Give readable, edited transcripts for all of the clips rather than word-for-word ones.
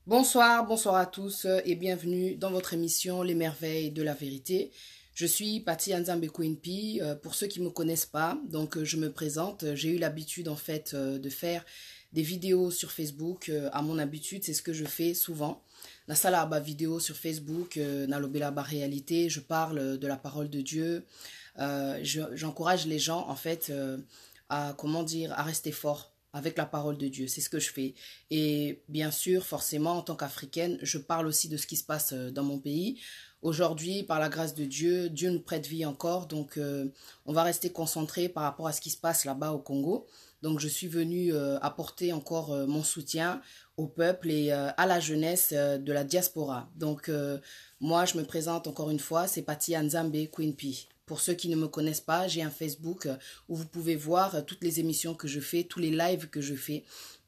Bonsoir, bonsoir à tous et bienvenue dans votre émission Les Merveilles de la Vérité. Je suis Patty Anzambe Queenpi. Pour ceux qui ne me connaissent pas, je me présente. J'ai eu l'habitude en fait de faire des vidéos sur Facebook. À mon habitude, c'est ce que je fais souvent. La salle à vidéo sur Facebook, Nalobela réalité, je parle de la parole de Dieu. J'encourage les gens en fait à à rester forts avec la parole de Dieu. C'est ce que je fais. Et bien sûr, forcément, en tant qu'Africaine, je parle aussi de ce qui se passe dans mon pays. Aujourd'hui, par la grâce de Dieu, Dieu nous prête vie encore. On va rester concentré par rapport à ce qui se passe là-bas au Congo. Donc, je suis venue apporter encore mon soutien au peuple et à la jeunesse de la diaspora. Moi, je me présente encore une fois, c'est Patty Anzambe Queenpi. Pour ceux qui ne me connaissent pas, j'ai un Facebook où vous pouvez voir toutes les émissions que je fais, tous les lives que je fais.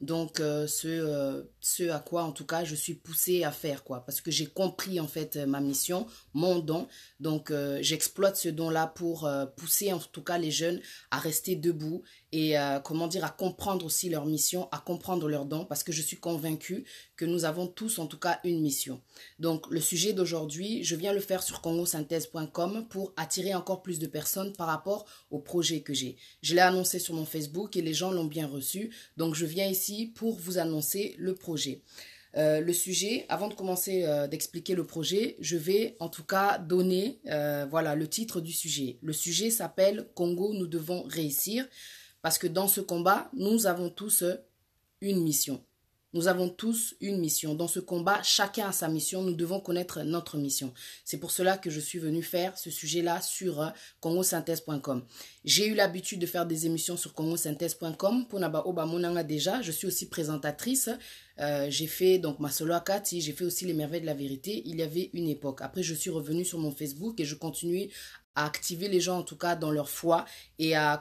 Ce à quoi en tout cas je suis poussée à faire quoi, parce que j'ai compris en fait ma mission, mon don. J'exploite ce don-là pour pousser en tout cas les jeunes à rester debout et à comprendre aussi leur mission, à comprendre leur don, parce que je suis convaincue que nous avons tous en tout cas une mission. Donc le sujet d'aujourd'hui, je viens le faire sur congosynthèse.com pour attirer encore plus de personnes par rapport au projet que j'ai. Je l'ai annoncé sur mon Facebook et les gens l'ont bien reçu. Donc je viens ici pour vous annoncer le projet. Le sujet, avant de commencer d'expliquer le projet, je vais en tout cas donner le titre du sujet. Le sujet s'appelle Congo, nous devons réussir, parce que dans ce combat, nous avons tous une mission. Nous avons tous une mission. Dans ce combat, chacun a sa mission. Nous devons connaître notre mission. C'est pour cela que je suis venue faire ce sujet-là sur congosynthèse.com. J'ai eu l'habitude de faire des émissions sur congosynthèse.com. Pour Naba Oba Monanga déjà, je suis aussi présentatrice. J'ai fait donc ma solo Akati, j'ai fait aussi les merveilles de la vérité. Il y avait une époque. Après, je suis revenue sur mon Facebook et je continue à activer les gens en tout cas dans leur foi et à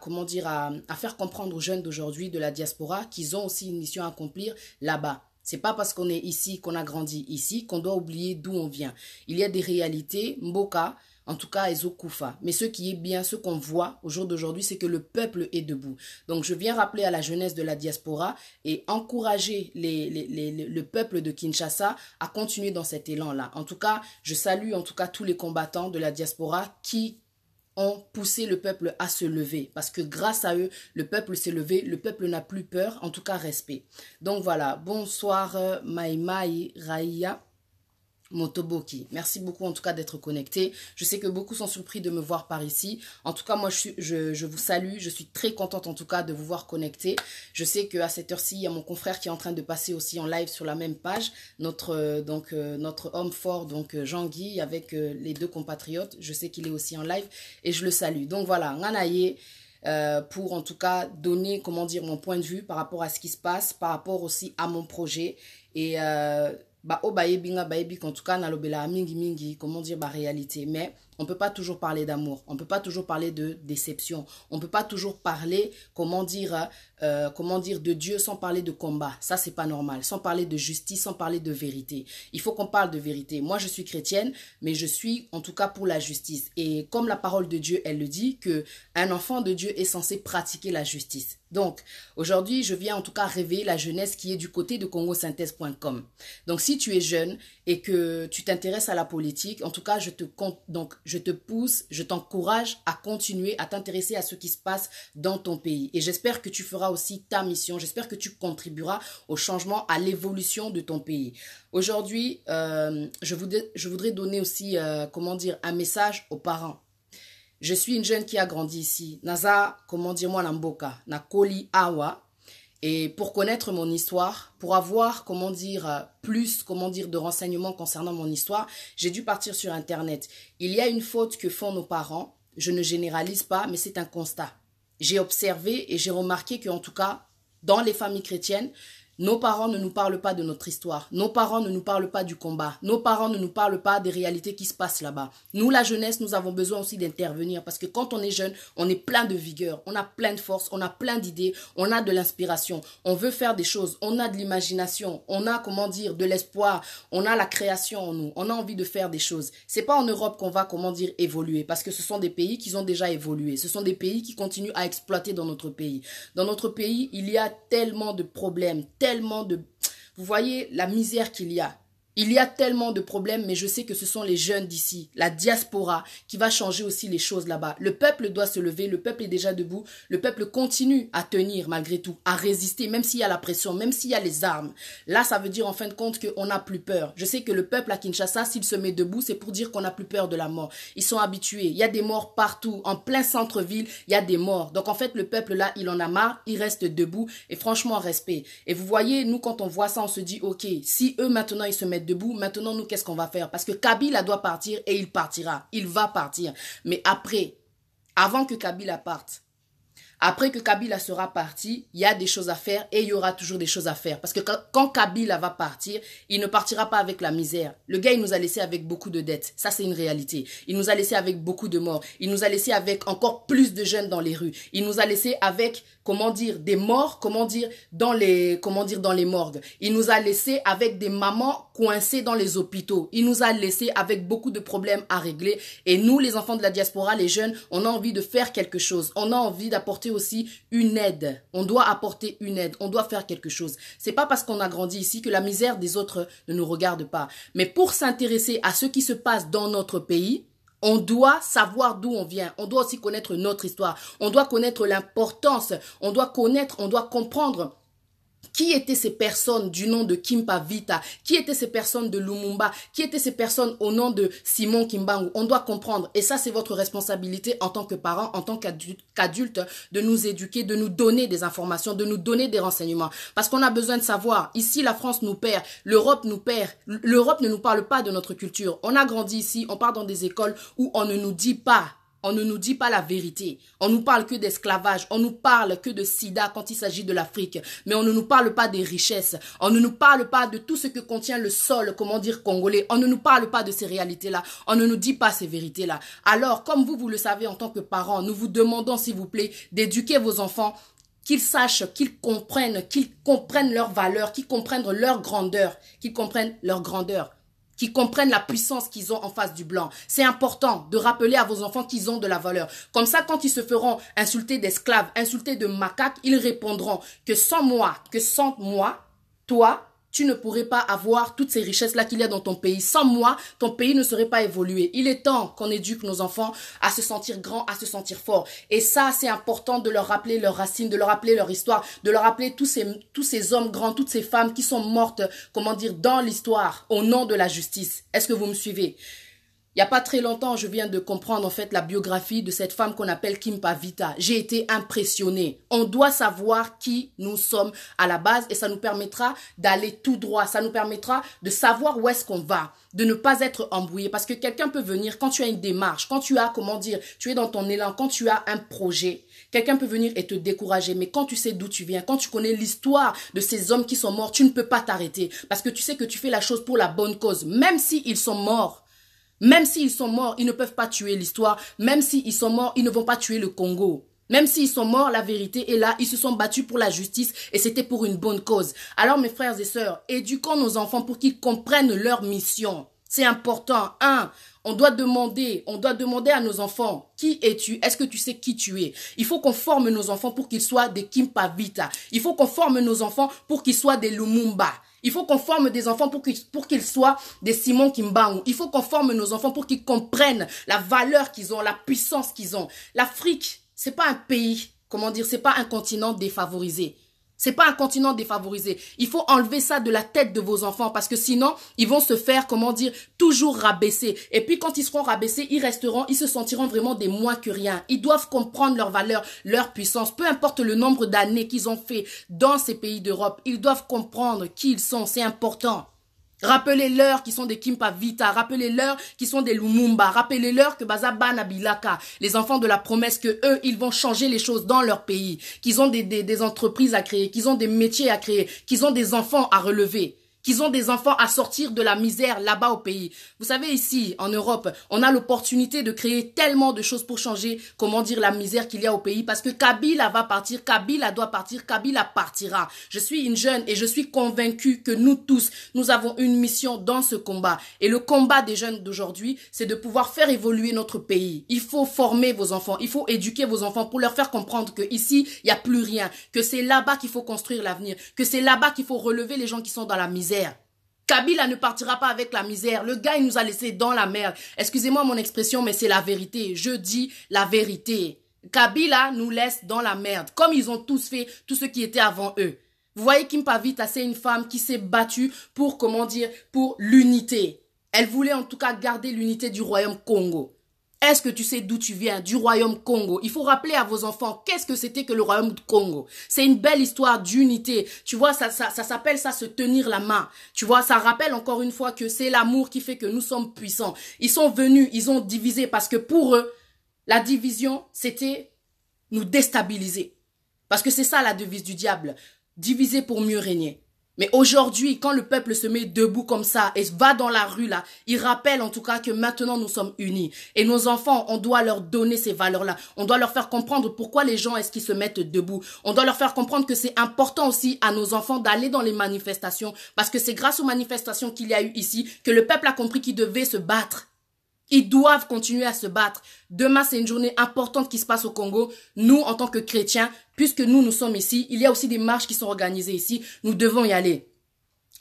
faire comprendre aux jeunes d'aujourd'hui de la diaspora qu'ils ont aussi une mission à accomplir là-bas. C'est pas parce qu'on est ici, qu'on a grandi ici, qu'on doit oublier d'où on vient. Il y a des réalités, Mboka, en tout cas Ezokufa. Mais ce qui est bien, ce qu'on voit au jour d'aujourd'hui, c'est que le peuple est debout. Donc je viens rappeler à la jeunesse de la diaspora et encourager le peuple de Kinshasa à continuer dans cet élan-là. En tout cas, je salue en tout cas tous les combattants de la diaspora qui ont poussé le peuple à se lever. Parce que grâce à eux, le peuple s'est levé, le peuple n'a plus peur, en tout cas respect. Donc voilà, bonsoir Maïmaï Raïa Motoboki. Merci beaucoup en tout cas d'être connecté. Je sais que beaucoup sont surpris de me voir par ici. En tout cas, moi, je vous salue. Je suis très contente en tout cas de vous voir connecté. Je sais qu'à cette heure-ci, il y a mon confrère qui est en train de passer aussi en live sur la même page. Notre homme fort, Jean-Guy, avec les deux compatriotes. Je sais qu'il est aussi en live et je le salue. Donc voilà, Nganaye. Pour en tout cas donner, mon point de vue par rapport à ce qui se passe, par rapport aussi à mon projet. Et en tout cas nalobela mingi mingi réalité, mais on peut pas toujours parler d'amour, on peut pas toujours parler de déception, on peut pas toujours parler de Dieu sans parler de combat. Ça c'est pas normal, sans parler de justice, sans parler de vérité. Il faut qu'on parle de vérité. Moi je suis chrétienne, mais je suis en tout cas pour la justice, et comme la parole de Dieu elle le dit, que un enfant de Dieu est censé pratiquer la justice. Donc aujourd'hui je viens en tout cas réveiller la jeunesse qui est du côté de congosynthèse.com. Donc si tu es jeune et que tu t'intéresses à la politique, en tout cas, je te pousse, je t'encourage à continuer à t'intéresser à ce qui se passe dans ton pays. Et j'espère que tu feras aussi ta mission, j'espère que tu contribueras au changement, à l'évolution de ton pays. Aujourd'hui, je voudrais donner aussi, un message aux parents. Je suis une jeune qui a grandi ici. Naza, moi, Namboka, Nakoli Awa. Et pour connaître mon histoire, pour avoir, plus, de renseignements concernant mon histoire, j'ai dû partir sur Internet. Il y a une faute que font nos parents. Je ne généralise pas, mais c'est un constat. J'ai observé et j'ai remarqué qu'en tout cas, dans les familles chrétiennes, nos parents ne nous parlent pas de notre histoire. Nos parents ne nous parlent pas du combat. Nos parents ne nous parlent pas des réalités qui se passent là-bas. Nous, la jeunesse, nous avons besoin aussi d'intervenir parce que quand on est jeune, on est plein de vigueur, on a plein de force, on a plein d'idées, on a de l'inspiration, on veut faire des choses, on a de l'imagination, on a, de l'espoir, on a la création en nous, on a envie de faire des choses. C'est pas en Europe qu'on va, évoluer parce que ce sont des pays qui ont déjà évolué. Ce sont des pays qui continuent à exploiter dans notre pays. Dans notre pays, il y a tellement de problèmes, tellement de Vous voyez la misère qu'il y a. Il y a tellement de problèmes, mais je sais que ce sont les jeunes d'ici, la diaspora, qui va changer aussi les choses là-bas. Le peuple doit se lever, le peuple est déjà debout, le peuple continue à tenir malgré tout, à résister, même s'il y a la pression, même s'il y a les armes. Là, ça veut dire en fin de compte qu'on n'a plus peur. Je sais que le peuple à Kinshasa, s'il se met debout, c'est pour dire qu'on n'a plus peur de la mort. Ils sont habitués, il y a des morts partout, en plein centre-ville, il y a des morts. Donc en fait, le peuple là, il en a marre, il reste debout et franchement, respect. Et vous voyez, nous, quand on voit ça, on se dit, ok, si eux maintenant, ils se mettent debout, maintenant nous qu'est-ce qu'on va faire? Parce que Kabila doit partir et il partira, il va partir. Mais après, avant que Kabila parte, après que Kabila sera parti, il y a des choses à faire et il y aura toujours des choses à faire. Parce que quand Kabila va partir, il ne partira pas avec la misère. Le gars, il nous a laissé avec beaucoup de dettes. Ça, c'est une réalité. Il nous a laissé avec beaucoup de morts. Il nous a laissé avec encore plus de jeunes dans les rues. Il nous a laissé avec, comment dire, des morts, dans les morgues. Il nous a laissé avec des mamans coincées dans les hôpitaux. Il nous a laissé avec beaucoup de problèmes à régler. Et nous, les enfants de la diaspora, les jeunes, on a envie de faire quelque chose. On a envie d'apporter aussi une aide. On doit apporter une aide. On doit faire quelque chose. C'est pas parce qu'on a grandi ici que la misère des autres ne nous regarde pas. Mais pour s'intéresser à ce qui se passe dans notre pays, on doit savoir d'où on vient. On doit aussi connaître notre histoire. On doit connaître l'importance. On doit comprendre qui étaient ces personnes du nom de Kimpa Vita, qui étaient ces personnes de Lumumba, qui étaient ces personnes au nom de Simon Kimbangu. On doit comprendre. Et ça, c'est votre responsabilité en tant que parents, en tant qu'adultes, de nous éduquer, de nous donner des informations, de nous donner des renseignements. Parce qu'on a besoin de savoir. Ici, la France nous perd. L'Europe nous perd. L'Europe ne nous parle pas de notre culture. On a grandi ici, on part dans des écoles où on ne nous dit pas. On ne nous dit pas la vérité. On nous parle que d'esclavage. On nous parle que de sida quand il s'agit de l'Afrique. Mais on ne nous parle pas des richesses. On ne nous parle pas de tout ce que contient le sol, congolais. On ne nous parle pas de ces réalités-là. On ne nous dit pas ces vérités-là. Alors, comme vous le savez en tant que parents, nous vous demandons, s'il vous plaît, d'éduquer vos enfants, qu'ils sachent, qu'ils comprennent leurs valeurs, qu'ils comprennent leur grandeur, qui comprennent la puissance qu'ils ont en face du blanc. C'est important de rappeler à vos enfants qu'ils ont de la valeur. Comme ça, quand ils se feront insulter d'esclaves, insulter de macaques, ils répondront que sans moi, toi, tu ne pourrais pas avoir toutes ces richesses-là qu'il y a dans ton pays. Sans moi, ton pays ne serait pas évolué. Il est temps qu'on éduque nos enfants à se sentir grands, à se sentir forts. Et ça, c'est important de leur rappeler leurs racines, de leur rappeler leur histoire, de leur rappeler tous ces hommes grands, toutes ces femmes qui sont mortes, dans l'histoire, au nom de la justice. Est-ce que vous me suivez? Il n'y a pas très longtemps, je viens de comprendre en fait la biographie de cette femme qu'on appelle Kimpa Vita. J'ai été impressionnée. On doit savoir qui nous sommes à la base et ça nous permettra d'aller tout droit. Ça nous permettra de savoir où est-ce qu'on va, de ne pas être embrouillé. Parce que quelqu'un peut venir quand tu as une démarche, quand tu as, tu es dans ton élan, quand tu as un projet. Quelqu'un peut venir et te décourager, mais quand tu sais d'où tu viens, quand tu connais l'histoire de ces hommes qui sont morts, tu ne peux pas t'arrêter. Parce que tu sais que tu fais la chose pour la bonne cause, même s'ils sont morts. Même s'ils sont morts, ils ne peuvent pas tuer l'histoire. Même s'ils sont morts, ils ne vont pas tuer le Congo. Même s'ils sont morts, la vérité est là. Ils se sont battus pour la justice et c'était pour une bonne cause. Alors mes frères et sœurs, éduquons nos enfants pour qu'ils comprennent leur mission. C'est important. On doit demander à nos enfants, qui es-tu? Est-ce que tu sais qui tu es? Il faut qu'on forme nos enfants pour qu'ils soient des Kimpa Vita. Il faut qu'on forme nos enfants pour qu'ils soient des Lumumba. Il faut qu'on forme des enfants pour qu'ils soient des Simon Kimbangu. Il faut qu'on forme nos enfants pour qu'ils comprennent la valeur qu'ils ont, la puissance qu'ils ont. L'Afrique, c'est pas un pays, c'est pas un continent défavorisé. C'est pas un continent défavorisé. Il faut enlever ça de la tête de vos enfants parce que sinon, ils vont se faire, toujours rabaisser. Et puis quand ils seront rabaissés, ils se sentiront vraiment des moins que rien. Ils doivent comprendre leur valeur, leur puissance. Peu importe le nombre d'années qu'ils ont fait dans ces pays d'Europe, ils doivent comprendre qui ils sont. C'est important. Rappelez-leur qui sont des Kimpa Vita, rappelez-leur qui sont des Lumumba, rappelez-leur que Bazabana Bilaka, les enfants de la promesse que eux, ils vont changer les choses dans leur pays, qu'ils ont des entreprises à créer, qu'ils ont des métiers à créer, qu'ils ont des enfants à relever. qu'ils ont des enfants à sortir de la misère là-bas au pays. Vous savez, ici, en Europe, on a l'opportunité de créer tellement de choses pour changer, comment dire, la misère qu'il y a au pays, parce que Kabila va partir, Kabila doit partir, Kabila partira. Je suis une jeune et je suis convaincue que nous tous, nous avons une mission dans ce combat. Et le combat des jeunes d'aujourd'hui, c'est de pouvoir faire évoluer notre pays. Il faut former vos enfants, il faut éduquer vos enfants pour leur faire comprendre que ici, il n'y a plus rien, que c'est là-bas qu'il faut construire l'avenir, que c'est là-bas qu'il faut relever les gens qui sont dans la misère. Kabila ne partira pas avec la misère. Le gars, il nous a laissé dans la merde. Excusez-moi mon expression, mais c'est la vérité. Je dis la vérité. Kabila nous laisse dans la merde, comme ils ont tous fait, tous ceux qui étaient avant eux. Vous voyez, Kimpa Vita, c'est une femme qui s'est battue pour, comment dire, pour l'unité. Elle voulait en tout cas garder l'unité du royaume Congo. Est-ce que tu sais d'où tu viens? Du royaume Congo. Il faut rappeler à vos enfants qu'est-ce que c'était que le royaume Congo. C'est une belle histoire d'unité. Tu vois, ça s'appelle ça se tenir la main. Tu vois, ça rappelle encore une fois que c'est l'amour qui fait que nous sommes puissants. Ils sont venus, ils ont divisé parce que pour eux, la division, c'était nous déstabiliser. Parce que c'est ça la devise du diable. Diviser pour mieux régner. Mais aujourd'hui, quand le peuple se met debout comme ça et va dans la rue là, il rappelle en tout cas que maintenant nous sommes unis. Et nos enfants, on doit leur donner ces valeurs-là. On doit leur faire comprendre pourquoi les gens est-ce qu'ils se mettent debout. On doit leur faire comprendre que c'est important aussi à nos enfants d'aller dans les manifestations. Parce que c'est grâce aux manifestations qu'il y a eu ici que le peuple a compris qu'il devait se battre. Ils doivent continuer à se battre. Demain, c'est une journée importante qui se passe au Congo. Nous, en tant que chrétiens, puisque nous sommes ici, il y a aussi des marches qui sont organisées ici. Nous devons y aller.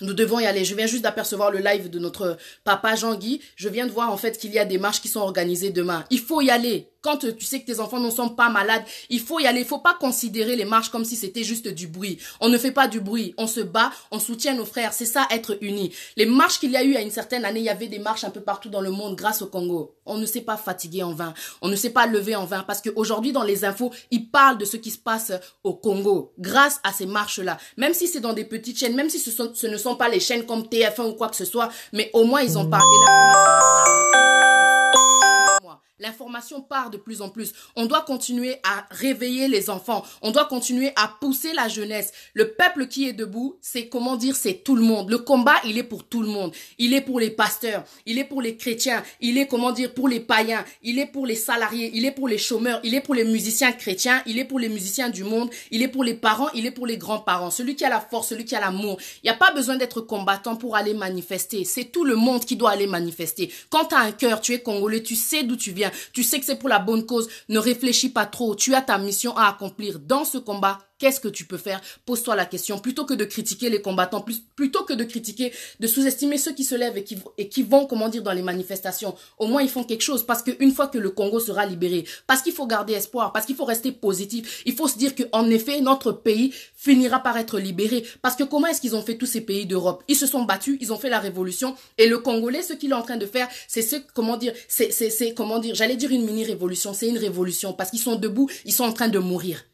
Nous devons y aller. Je viens juste d'apercevoir le live de notre papa Jean-Guy. Je viens de voir en fait qu'il y a des marches qui sont organisées demain. Il faut y aller. Quand tu sais que tes enfants ne sont pas malades, il faut y aller. Il ne faut pas considérer les marches comme si c'était juste du bruit. On ne fait pas du bruit. On se bat, on soutient nos frères. C'est ça, être unis. Les marches qu'il y a eu à une certaine année, il y avait des marches un peu partout dans le monde grâce au Congo. On ne s'est pas fatigué en vain. On ne s'est pas levé en vain parce qu'aujourd'hui, dans les infos, ils parlent de ce qui se passe au Congo grâce à ces marches-là. Même si c'est dans des petites chaînes, même si ce ne sont pas les chaînes comme TF1 ou quoi que ce soit, mais au moins ils en parlent. L'information part de plus en plus. On doit continuer à réveiller les enfants. On doit continuer à pousser la jeunesse. Le peuple qui est debout, c'est comment dire, c'est tout le monde. Le combat, il est pour tout le monde. Il est pour les pasteurs. Il est pour les chrétiens. Il est, comment dire, pour les païens. Il est pour les salariés. Il est pour les chômeurs. Il est pour les musiciens chrétiens. Il est pour les musiciens du monde. Il est pour les parents. Il est pour les grands-parents. Celui qui a la force, celui qui a l'amour. Il n'y a pas besoin d'être combattant pour aller manifester. C'est tout le monde qui doit aller manifester. Quand tu as un cœur, tu es congolais, tu sais d'où tu viens. Tu sais que c'est pour la bonne cause. Ne réfléchis pas trop. Tu as ta mission à accomplir dans ce combat. Qu'est-ce que tu peux faire? Pose-toi la question. Plutôt que de critiquer les combattants, plutôt que de critiquer, de sous-estimer ceux qui se lèvent et qui vont, comment dire, dans les manifestations, au moins ils font quelque chose. Parce qu'une fois que le Congo sera libéré, parce qu'il faut garder espoir, parce qu'il faut rester positif, il faut se dire qu'en effet, notre pays finira par être libéré. Parce que comment est-ce qu'ils ont fait tous ces pays d'Europe? Ils se sont battus, ils ont fait la révolution. Et le Congolais, ce qu'il est en train de faire, c'est comment dire, j'allais dire une mini-révolution, c'est une révolution. Parce qu'ils sont debout, ils sont en train de mourir.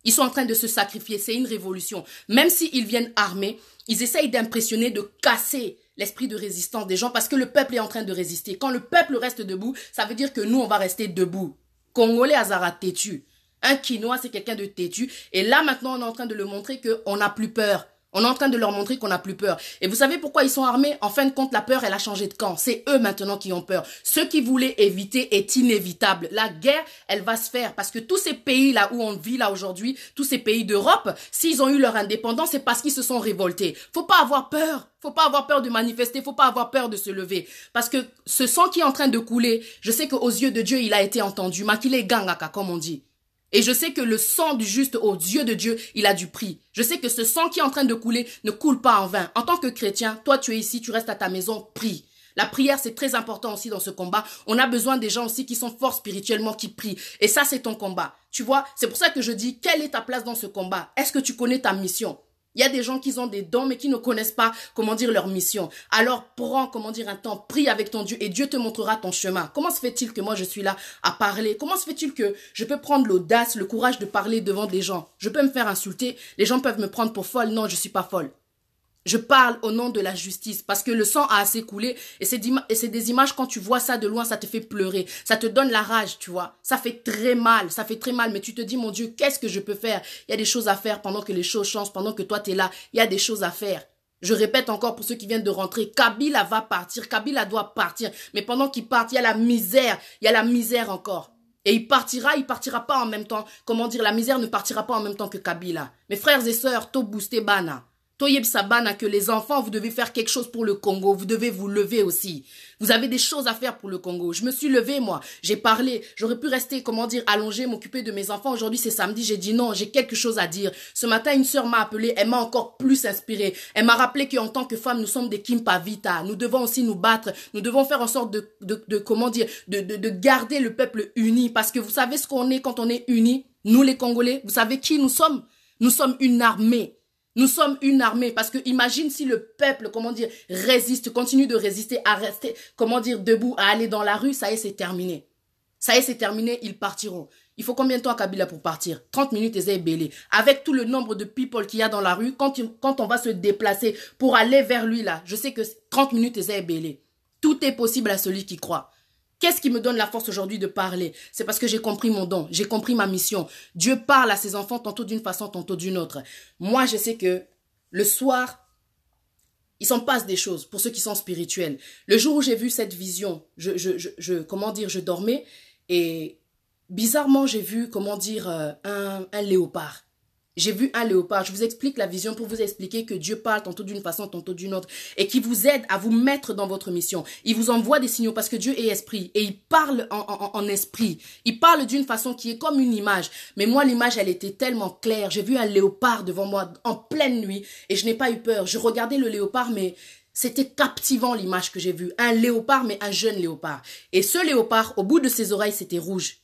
Ils sont en train de se sacrifier, c'est une révolution. Même s'ils viennent armés, ils essayent d'impressionner, de casser l'esprit de résistance des gens parce que le peuple est en train de résister. Quand le peuple reste debout, ça veut dire que nous, on va rester debout. Congolais, Azara, têtu. Un Quinois, c'est quelqu'un de têtu. Et là, maintenant, on est en train de le montrer qu'on n'a plus peur. On est en train de leur montrer qu'on n'a plus peur. Et vous savez pourquoi ils sont armés? En fin de compte, la peur, elle a changé de camp. C'est eux maintenant qui ont peur. Ce qu'ils voulaient éviter est inévitable. La guerre, elle va se faire. Parce que tous ces pays-là où on vit là aujourd'hui, tous ces pays d'Europe, s'ils ont eu leur indépendance, c'est parce qu'ils se sont révoltés. Faut pas avoir peur. Faut pas avoir peur de manifester. Faut pas avoir peur de se lever. Parce que ce sang qui est en train de couler, je sais qu'aux yeux de Dieu, il a été entendu. Makile gangaka, comme on dit. Et je sais que le sang du juste aux yeux de Dieu, il a du prix. Je sais que ce sang qui est en train de couler ne coule pas en vain. En tant que chrétien, toi tu es ici, tu restes à ta maison, prie. La prière, c'est très important aussi dans ce combat. On a besoin des gens aussi qui sont forts spirituellement, qui prient. Et ça, c'est ton combat. Tu vois, c'est pour ça que je dis, quelle est ta place dans ce combat? Est-ce que tu connais ta mission? Il y a des gens qui ont des dons, mais qui ne connaissent pas, comment dire, leur mission. Alors, prends, comment dire, un temps, prie avec ton Dieu et Dieu te montrera ton chemin. Comment se fait-il que moi, je suis là à parler? Comment se fait-il que je peux prendre l'audace, le courage de parler devant des gens? Je peux me faire insulter, les gens peuvent me prendre pour folle. Non, je suis pas folle. Je parle au nom de la justice parce que le sang a assez coulé et c'est des images, quand tu vois ça de loin, ça te fait pleurer. Ça te donne la rage, tu vois. Ça fait très mal, mais tu te dis, mon Dieu, qu'est-ce que je peux faire? Il y a des choses à faire pendant que les choses changent, pendant que toi, tu es là. Il y a des choses à faire. Je répète encore pour ceux qui viennent de rentrer, Kabila va partir, Kabila doit partir. Mais pendant qu'il part, il y a la misère encore. Et il partira pas en même temps. Comment dire, la misère ne partira pas en même temps que Kabila. Mes frères et sœurs, to booster bana. Toyeb Sabana, que les enfants, vous devez faire quelque chose pour le Congo. Vous devez vous lever aussi. Vous avez des choses à faire pour le Congo. Je me suis levée, moi. J'ai parlé. J'aurais pu rester, comment dire, allongée, m'occuper de mes enfants. Aujourd'hui, c'est samedi. J'ai dit non, j'ai quelque chose à dire. Ce matin, une sœur m'a appelée. Elle m'a encore plus inspirée. Elle m'a rappelé qu'en tant que femme, nous sommes des Kimpa Vita. Nous devons aussi nous battre. Nous devons faire en sorte comment dire, de garder le peuple uni. Parce que vous savez ce qu'on est quand on est unis? Nous, les Congolais, vous savez qui nous sommes? Nous sommes une armée. Nous sommes une armée parce que imagine si le peuple, comment dire, résiste, continue de résister, à rester, comment dire, debout, à aller dans la rue, ça y est, c'est terminé. Ça y est, c'est terminé, ils partiront. Il faut combien de temps à Kabila pour partir? 30 minutes et c'est belé. Avec tout le nombre de people qu'il y a dans la rue, quand on va se déplacer pour aller vers lui là, je sais que 30 minutes et c'est belé. Tout est possible à celui qui croit. Qu'est-ce qui me donne la force aujourd'hui de parler? C'est parce que j'ai compris mon don, j'ai compris ma mission. Dieu parle à ses enfants tantôt d'une façon, tantôt d'une autre. Moi, je sais que le soir, il s'en passe des choses pour ceux qui sont spirituels. Le jour où j'ai vu cette vision, comment dire, je dormais et bizarrement, j'ai vu, comment dire, un léopard. J'ai vu un léopard. Je vous explique la vision pour vous expliquer que Dieu parle tantôt d'une façon, tantôt d'une autre et qui vous aide à vous mettre dans votre mission. Il vous envoie des signaux parce que Dieu est esprit et il parle en esprit. Il parle d'une façon qui est comme une image. Mais moi, l'image, elle était tellement claire. J'ai vu un léopard devant moi en pleine nuit et je n'ai pas eu peur. Je regardais le léopard, mais c'était captivant l'image que j'ai vue. Un léopard, mais un jeune léopard. Et ce léopard, au bout de ses oreilles, c'était rouge.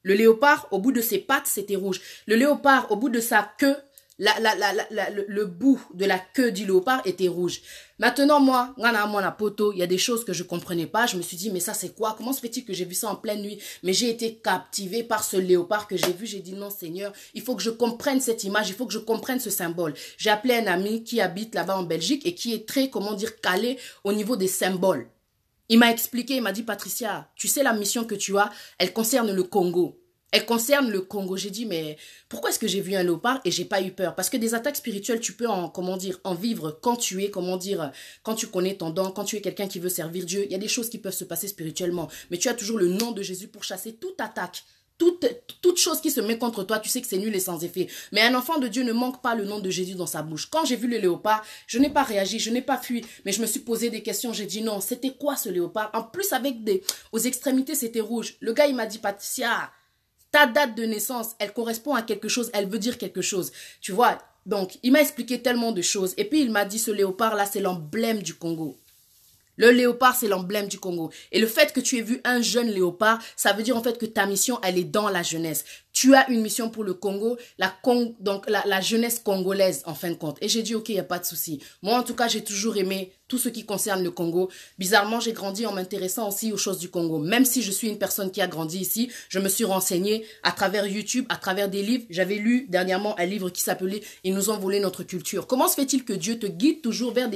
Le léopard, au bout de ses pattes, c'était rouge. Le léopard, au bout de sa queue, le bout de la queue du léopard était rouge. Maintenant, moi, il y a des choses que je comprenais pas. Je me suis dit, mais ça, c'est quoi? Comment se fait-il que j'ai vu ça en pleine nuit? Mais j'ai été captivée par ce léopard que j'ai vu. J'ai dit, non, Seigneur, il faut que je comprenne cette image. Il faut que je comprenne ce symbole. J'ai appelé un ami qui habite là-bas en Belgique et qui est très, comment dire, calé au niveau des symboles. Il m'a expliqué, il m'a dit, Patricia, tu sais la mission que tu as, elle concerne le Congo. Elle concerne le Congo. J'ai dit, mais pourquoi est-ce que j'ai vu un léopard et j'ai pas eu peur? Parce que des attaques spirituelles, tu peux comment dire, en vivre quand tu es, comment dire, quand tu connais ton don, quand tu es quelqu'un qui veut servir Dieu. Il y a des choses qui peuvent se passer spirituellement. Mais tu as toujours le nom de Jésus pour chasser toute attaque. Toute chose qui se met contre toi, tu sais que c'est nul et sans effet. Mais un enfant de Dieu ne manque pas le nom de Jésus dans sa bouche. Quand j'ai vu le léopard, je n'ai pas réagi, je n'ai pas fui, mais je me suis posé des questions. J'ai dit non, c'était quoi ce léopard? En plus, avec aux extrémités, c'était rouge. Le gars, il m'a dit, Patricia, ta date de naissance, elle correspond à quelque chose, elle veut dire quelque chose. Tu vois, donc, il m'a expliqué tellement de choses. Et puis, il m'a dit, ce léopard-là, c'est l'emblème du Congo. Le léopard, c'est l'emblème du Congo. Et le fait que tu aies vu un jeune léopard, ça veut dire en fait que ta mission, elle est dans la jeunesse. Tu as une mission pour le Congo, donc la jeunesse congolaise, en fin de compte. Et j'ai dit, ok, il n'y a pas de souci. Moi, en tout cas, j'ai toujours aimé tout ce qui concerne le Congo. Bizarrement, j'ai grandi en m'intéressant aussi aux choses du Congo. Même si je suis une personne qui a grandi ici, je me suis renseignée à travers YouTube, à travers des livres. J'avais lu dernièrement un livre qui s'appelait « Ils nous ont volé notre culture ». Comment se fait-il que Dieu te guide toujours vers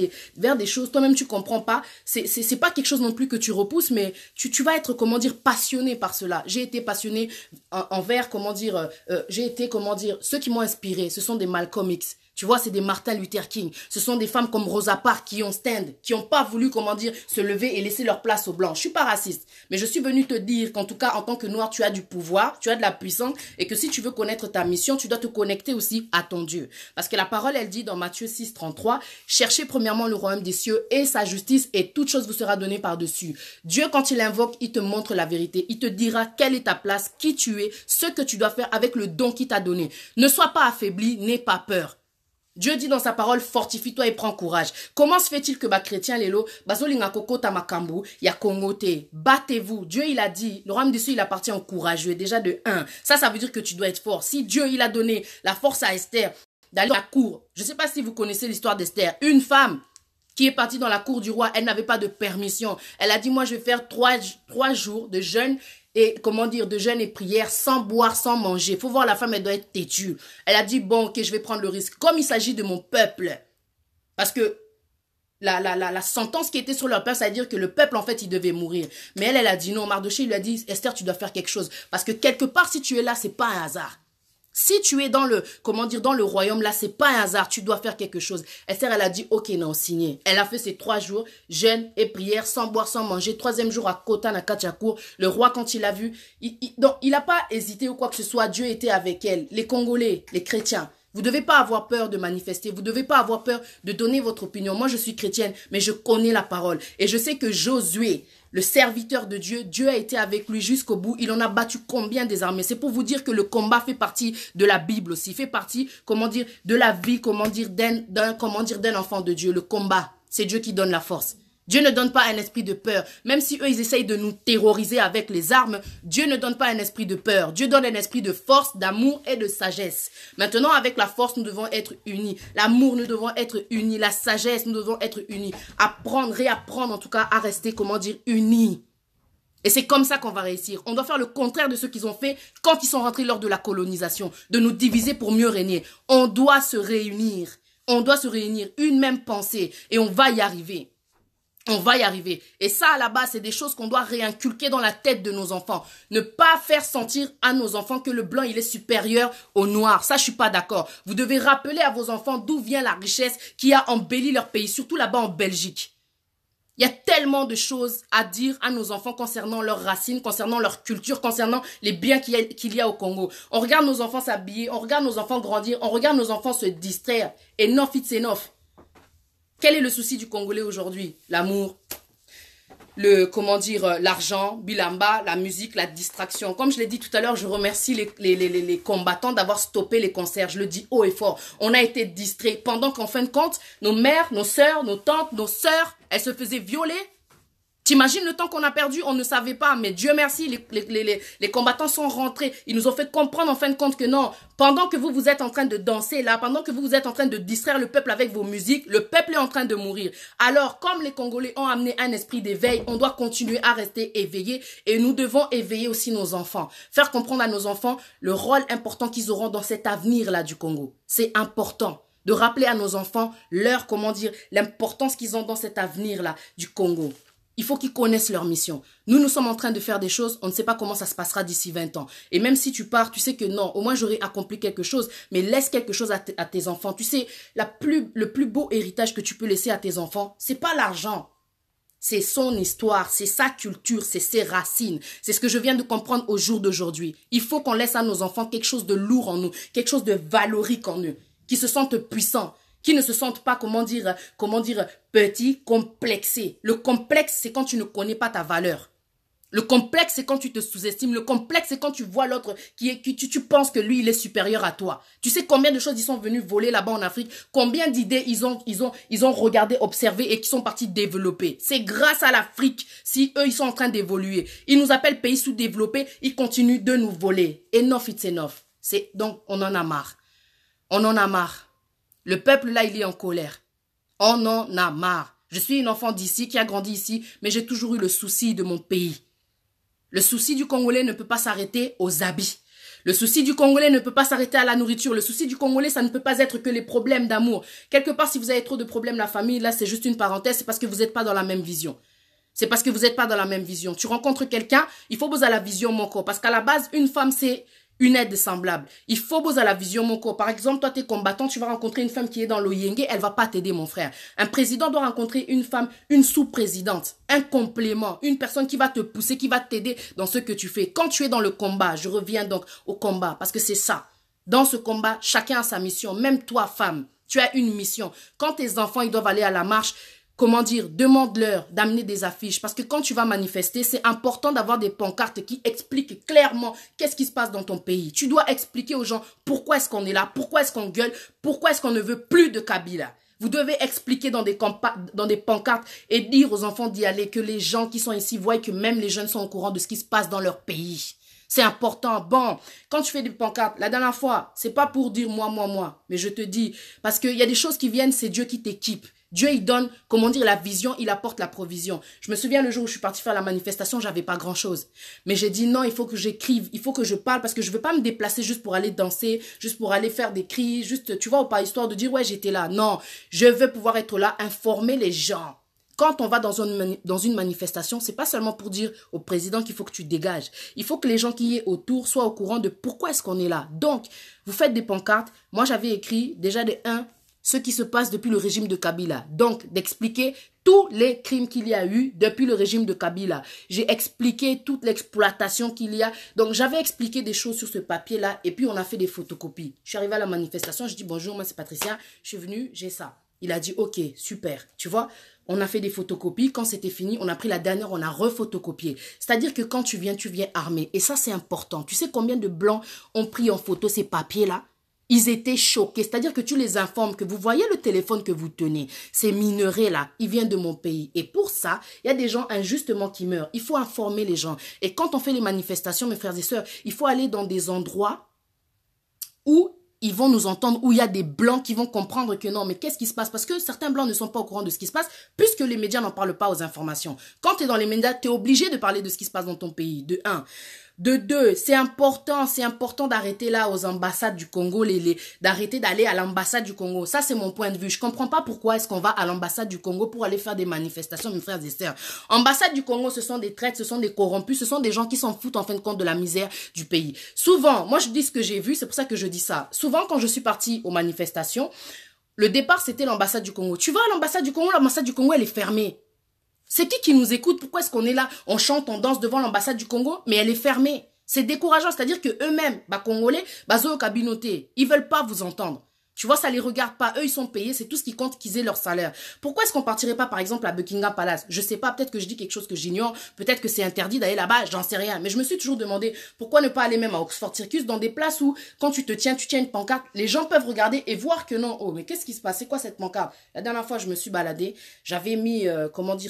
des choses, toi-même tu comprends pas? C'est pas quelque chose non plus que tu repousses, mais tu vas être, comment dire, passionné par cela. J'ai été passionné envers, comment dire, ceux qui m'ont inspiré, ce sont des Malcolm X. Tu vois, c'est des Martin Luther King. Ce sont des femmes comme Rosa Parks qui ont stand, qui n'ont pas voulu, comment dire, se lever et laisser leur place aux Blancs. Je suis pas raciste, mais je suis venue te dire qu'en tout cas, en tant que Noir, tu as du pouvoir, tu as de la puissance et que si tu veux connaître ta mission, tu dois te connecter aussi à ton Dieu. Parce que la parole, elle dit dans Matthieu 6, 33, « Cherchez premièrement le royaume des cieux et sa justice et toute chose vous sera donnée par-dessus. » Dieu, quand il invoque, il te montre la vérité. Il te dira quelle est ta place, qui tu es, ce que tu dois faire avec le don qu'il t'a donné. Ne sois pas affaibli, n'aie pas peur. Dieu dit dans sa parole, fortifie-toi et prends courage. Comment se fait-il que chrétien lelo, bazolinga koko tamakambu, ya kongote, battez-vous. Dieu il a dit, le royaume des cieux il appartient aux courageux, déjà de 1. Ça veut dire que tu dois être fort. Si Dieu il a donné la force à Esther d'aller à la cour, je ne sais pas si vous connaissez l'histoire d'Esther, une femme qui est partie dans la cour du roi, elle n'avait pas de permission. Elle a dit, moi je vais faire 3 jours de jeûne et comment dire, de jeûne et prière, sans boire, sans manger. Il faut voir, la femme, elle doit être têtue. Elle a dit, bon, ok, je vais prendre le risque. Comme il s'agit de mon peuple, parce que la sentence qui était sur leur peuple, ça veut dire que le peuple, en fait, il devait mourir. Mais elle a dit non. Mardoché, il lui a dit, Esther, tu dois faire quelque chose. Parce que quelque part, si tu es là, c'est pas un hasard. Si tu es dans le, comment dire, dans le royaume, là, c'est pas un hasard, tu dois faire quelque chose. Esther, elle a dit, ok, non, signé. Elle a fait ses 3 jours, jeûne et prière, sans boire, sans manger. 3e jour à Kota, à Kachakour. Le roi, quand il a vu, donc, il n'a pas hésité ou quoi que ce soit. Dieu était avec elle. Les Congolais, les chrétiens. Vous ne devez pas avoir peur de manifester. Vous ne devez pas avoir peur de donner votre opinion. Moi, je suis chrétienne, mais je connais la parole. Et je sais que Josué, le serviteur de Dieu, Dieu a été avec lui jusqu'au bout. Il en a battu combien des armées? C'est pour vous dire que le combat fait partie de la Bible aussi. Fait partie, comment dire, de la vie, comment dire, d'un enfant de Dieu. Le combat, c'est Dieu qui donne la force. Dieu ne donne pas un esprit de peur. Même si eux, ils essayent de nous terroriser avec les armes, Dieu ne donne pas un esprit de peur. Dieu donne un esprit de force, d'amour et de sagesse. Maintenant, avec la force, nous devons être unis. L'amour, nous devons être unis. La sagesse, nous devons être unis. Apprendre, réapprendre en tout cas à rester, comment dire, unis. Et c'est comme ça qu'on va réussir. On doit faire le contraire de ce qu'ils ont fait quand ils sont rentrés lors de la colonisation. De nous diviser pour mieux régner. On doit se réunir. On doit se réunir. Une même pensée. Et on va y arriver. On va y arriver. Et ça, à la base, c'est des choses qu'on doit réinculquer dans la tête de nos enfants. Ne pas faire sentir à nos enfants que le blanc, il est supérieur au noir. Ça, je suis pas d'accord. Vous devez rappeler à vos enfants d'où vient la richesse qui a embelli leur pays, surtout là-bas en Belgique. Il y a tellement de choses à dire à nos enfants concernant leurs racines, concernant leur culture, concernant les biens qu'il y a au Congo. On regarde nos enfants s'habiller, on regarde nos enfants grandir, on regarde nos enfants se distraire. Enough, it's enough. Quel est le souci du Congolais aujourd'hui? L'amour, l'argent, bilamba, la musique, la distraction. Comme je l'ai dit tout à l'heure, je remercie les combattants d'avoir stoppé les concerts. Je le dis haut et fort. On a été distraits pendant qu'en fin de compte, nos mères, nos sœurs, nos tantes, nos sœurs, elles se faisaient violer. T'imagines le temps qu'on a perdu? On ne savait pas, mais Dieu merci, les combattants sont rentrés. Ils nous ont fait comprendre en fin de compte que non, pendant que vous êtes en train de danser là, pendant que vous êtes en train de distraire le peuple avec vos musiques, le peuple est en train de mourir. Alors, comme les Congolais ont amené un esprit d'éveil, on doit continuer à rester éveillés et nous devons éveiller aussi nos enfants. Faire comprendre à nos enfants le rôle important qu'ils auront dans cet avenir-là du Congo. C'est important de rappeler à nos enfants l'importance qu'ils ont dans cet avenir-là du Congo. Il faut qu'ils connaissent leur mission. Nous sommes en train de faire des choses, on ne sait pas comment ça se passera d'ici 20 ans. Et même si tu pars, tu sais que non, au moins j'aurai accompli quelque chose, mais laisse quelque chose à tes enfants. Tu sais, le plus beau héritage que tu peux laisser à tes enfants, c'est pas l'argent. C'est son histoire, c'est sa culture, c'est ses racines. C'est ce que je viens de comprendre au jour d'aujourd'hui. Il faut qu'on laisse à nos enfants quelque chose de lourd en nous, quelque chose de valorique en eux, qui se sentent puissants. Qui ne se sentent pas, petits, complexés. Le complexe, c'est quand tu ne connais pas ta valeur. Le complexe, c'est quand tu te sous-estimes. Le complexe, c'est quand tu vois l'autre tu penses que lui, il est supérieur à toi. Tu sais combien de choses ils sont venus voler là-bas en Afrique? Combien d'idées ils ont regardé, observé et qui sont partis développer? C'est grâce à l'Afrique si eux, ils sont en train d'évoluer. Ils nous appellent pays sous-développés, ils continuent de nous voler. Enough, it's enough. Donc, on en a marre. On en a marre. Le peuple, là, il est en colère. On en a marre. Je suis une enfant d'ici, qui a grandi ici, mais j'ai toujours eu le souci de mon pays. Le souci du Congolais ne peut pas s'arrêter aux habits. Le souci du Congolais ne peut pas s'arrêter à la nourriture. Le souci du Congolais, ça ne peut pas être que les problèmes d'amour. Quelque part, si vous avez trop de problèmes, la famille, là, c'est juste une parenthèse, c'est parce que vous n'êtes pas dans la même vision. C'est parce que vous n'êtes pas dans la même vision. Tu rencontres quelqu'un, il faut poser la vision, mon corps. Parce qu'à la base, une femme, c'est une aide semblable. Il faut poser la vision, mon corps. Par exemple, toi, tu es combattant, tu vas rencontrer une femme qui est dans l'Oyenge, elle va pas t'aider, mon frère. Un président doit rencontrer une femme, une sous-présidente, un complément, une personne qui va te pousser, qui va t'aider dans ce que tu fais. Quand tu es dans le combat, je reviens donc au combat, parce que c'est ça. Dans ce combat, chacun a sa mission. Même toi, femme, tu as une mission. Quand tes enfants, ils doivent aller à la marche, demande-leur d'amener des affiches. Parce que quand tu vas manifester, c'est important d'avoir des pancartes qui expliquent clairement qu'est-ce qui se passe dans ton pays. Tu dois expliquer aux gens pourquoi est-ce qu'on est là, pourquoi est-ce qu'on gueule, pourquoi est-ce qu'on ne veut plus de Kabila. Vous devez expliquer dans des pancartes et dire aux enfants d'y aller, que les gens qui sont ici voient que même les jeunes sont au courant de ce qui se passe dans leur pays. C'est important. Bon, quand tu fais des pancartes, la dernière fois, c'est pas pour dire moi, mais je te dis, parce qu'il y a des choses qui viennent, c'est Dieu qui t'équipe. Dieu, il donne, la vision, il apporte la provision. Je me souviens le jour où je suis partie faire la manifestation, j'avais pas grand-chose. Mais j'ai dit non, il faut que j'écrive, il faut que je parle parce que je veux pas me déplacer juste pour aller danser, juste pour aller faire des cris, juste, tu vois, ou pas histoire de dire ouais, j'étais là. Non, je veux pouvoir être là, informer les gens. Quand on va dans une manifestation, c'est pas seulement pour dire au président qu'il faut que tu dégages. Il faut que les gens qui y sont autour soient au courant de pourquoi est-ce qu'on est là. Donc, vous faites des pancartes. Moi, j'avais écrit déjà ce qui se passe depuis le régime de Kabila. Donc, d'expliquer tous les crimes qu'il y a eu depuis le régime de Kabila. J'ai expliqué toute l'exploitation qu'il y a. Donc, j'avais expliqué des choses sur ce papier-là et puis on a fait des photocopies. Je suis arrivée à la manifestation, je dis bonjour, moi c'est Patricia, je suis venue, j'ai ça. Il a dit ok, super, tu vois. On a fait des photocopies. Quand c'était fini, on a pris la dernière, on a refotocopié. C'est-à-dire que quand tu viens armé. Et ça, c'est important. Tu sais combien de blancs ont pris en photo ces papiers-là? Ils étaient choqués. C'est-à-dire que tu les informes que vous voyez le téléphone que vous tenez. Ces minerais-là, ils viennent de mon pays. Et pour ça, il y a des gens injustement qui meurent. Il faut informer les gens. Et quand on fait les manifestations, mes frères et sœurs, il faut aller dans des endroits où ils vont nous entendre, où il y a des blancs qui vont comprendre que non, mais qu'est-ce qui se passe? Parce que certains blancs ne sont pas au courant de ce qui se passe, puisque les médias n'en parlent pas aux informations. Quand tu es dans les médias, tu es obligé de parler de ce qui se passe dans ton pays, de un. De deux, c'est important d'arrêter là aux ambassades du Congo, d'arrêter d'aller à l'ambassade du Congo. Ça, c'est mon point de vue. Je comprends pas pourquoi est-ce qu'on va à l'ambassade du Congo pour aller faire des manifestations, mes frères et sœurs. Ambassade du Congo, ce sont des traîtres, ce sont des corrompus, ce sont des gens qui s'en foutent en fin de compte de la misère du pays. Souvent, moi je dis ce que j'ai vu, c'est pour ça que je dis ça. Souvent, quand je suis partie aux manifestations, le départ, c'était l'ambassade du Congo. Tu vas à l'ambassade du Congo, elle est fermée. C'est qui nous écoute? Pourquoi est-ce qu'on est là? On chante, on danse devant l'ambassade du Congo, mais elle est fermée. C'est décourageant, c'est-à-dire que eux-mêmes, Congolais, Zoyo Kabinoté, ils veulent pas vous entendre. Tu vois, ça les regarde pas. Eux, ils sont payés. C'est tout ce qui compte qu'ils aient leur salaire. Pourquoi est-ce qu'on partirait pas, par exemple, à Buckingham Palace? Je sais pas. Peut-être que je dis quelque chose que j'ignore. Peut-être que c'est interdit d'aller là-bas. J'en sais rien. Mais je me suis toujours demandé pourquoi ne pas aller même à Oxford Circus, dans des places où, quand tu tiens une pancarte, les gens peuvent regarder et voir que non. Oh, mais qu'est-ce qui se passe? C'est quoi cette pancarte? La dernière fois, je me suis baladée. J'avais mis,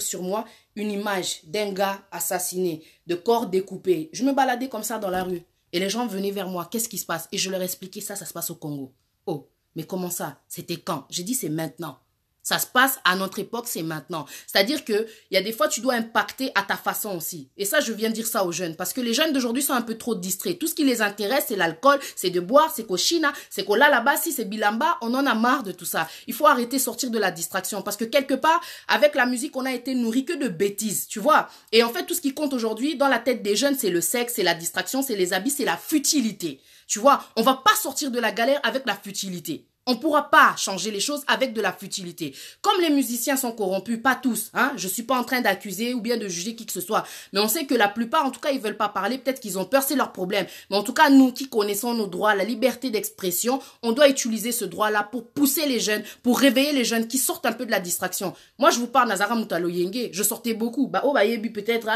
sur moi, une image d'un gars assassiné, de corps découpé. Je me baladais comme ça dans la rue. Et les gens venaient vers moi. Qu'est-ce qui se passe? Et je leur expliquais ça se passe au Congo. Oh. Mais comment ça? C'était quand? J'ai dit c'est maintenant. Ça se passe à notre époque, c'est maintenant. C'est-à-dire qu'il y a des fois, tu dois impacter à ta façon aussi. Et ça, je viens dire ça aux jeunes. Parce que les jeunes d'aujourd'hui sont un peu trop distraits. Tout ce qui les intéresse, c'est l'alcool, c'est de boire, c'est Koshina, c'est Kola là-bas, si c'est Bilamba. On en a marre de tout ça. Il faut arrêter, sortir de la distraction. Parce que quelque part, avec la musique, on a été nourri que de bêtises, tu vois. Et en fait, tout ce qui compte aujourd'hui, dans la tête des jeunes, c'est le sexe, c'est la distraction, c'est les habits, c'est la futilité. Tu vois, on va pas sortir de la galère avec la futilité. On ne pourra pas changer les choses avec de la futilité. Comme les musiciens sont corrompus, pas tous, hein, je ne suis pas en train d'accuser ou bien de juger qui que ce soit, mais on sait que la plupart, en tout cas, ils ne veulent pas parler, peut-être qu'ils ont peur, c'est leur problème. Mais en tout cas, nous qui connaissons nos droits, la liberté d'expression, on doit utiliser ce droit-là pour pousser les jeunes, pour réveiller les jeunes qui sortent un peu de la distraction. Moi, je vous parle, Nazara Moutalo Yenge, je sortais beaucoup. Peut-être,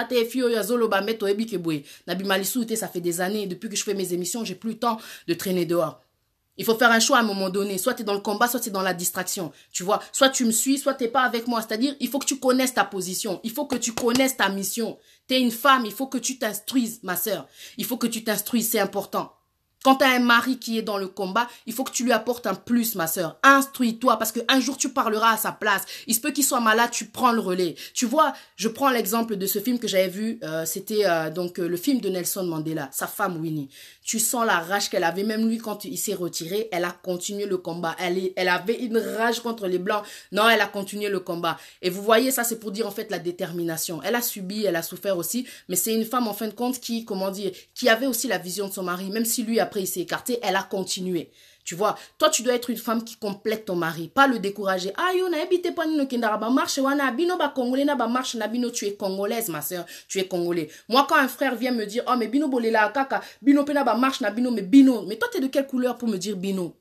ça fait des années, depuis que je fais mes émissions, j'ai plus le temps de traîner dehors. Il faut faire un choix à un moment donné. Soit tu es dans le combat, soit tu es dans la distraction. Tu vois, soit tu me suis, soit tu n'es pas avec moi. C'est-à-dire, il faut que tu connaisses ta position. Il faut que tu connaisses ta mission. Tu es une femme, il faut que tu t'instruises, ma sœur. Il faut que tu t'instruises, c'est important. Quand tu as un mari qui est dans le combat, il faut que tu lui apportes un plus, ma sœur. Instruis-toi, parce qu'un jour, tu parleras à sa place. Il se peut qu'il soit malade, tu prends le relais. Tu vois, je prends l'exemple de ce film que j'avais vu. C'était le film de Nelson Mandela, sa femme Winnie. Tu sens la rage qu'elle avait, même lui, quand il s'est retiré, elle a continué le combat. Elle avait une rage contre les Blancs. Non, elle a continué le combat. Et vous voyez, ça, c'est pour dire, en fait, la détermination. Elle a subi, elle a souffert aussi, mais c'est une femme, en fin de compte, qui avait aussi la vision de son mari, même si lui, après, il s'est écarté, elle a continué. Tu vois, toi, tu dois être une femme qui complète ton mari, pas le décourager. Ah, yo, na ebite pas nino kendara ba marche wana bino ba congolais na ba marche na bino, tu es congolaise, ma sœur, tu es congolais. Moi, quand un frère vient me dire, oh, mais bino bolela kaka, bino pena ba marche na bino, mais toi, t'es de quelle couleur pour me dire bino?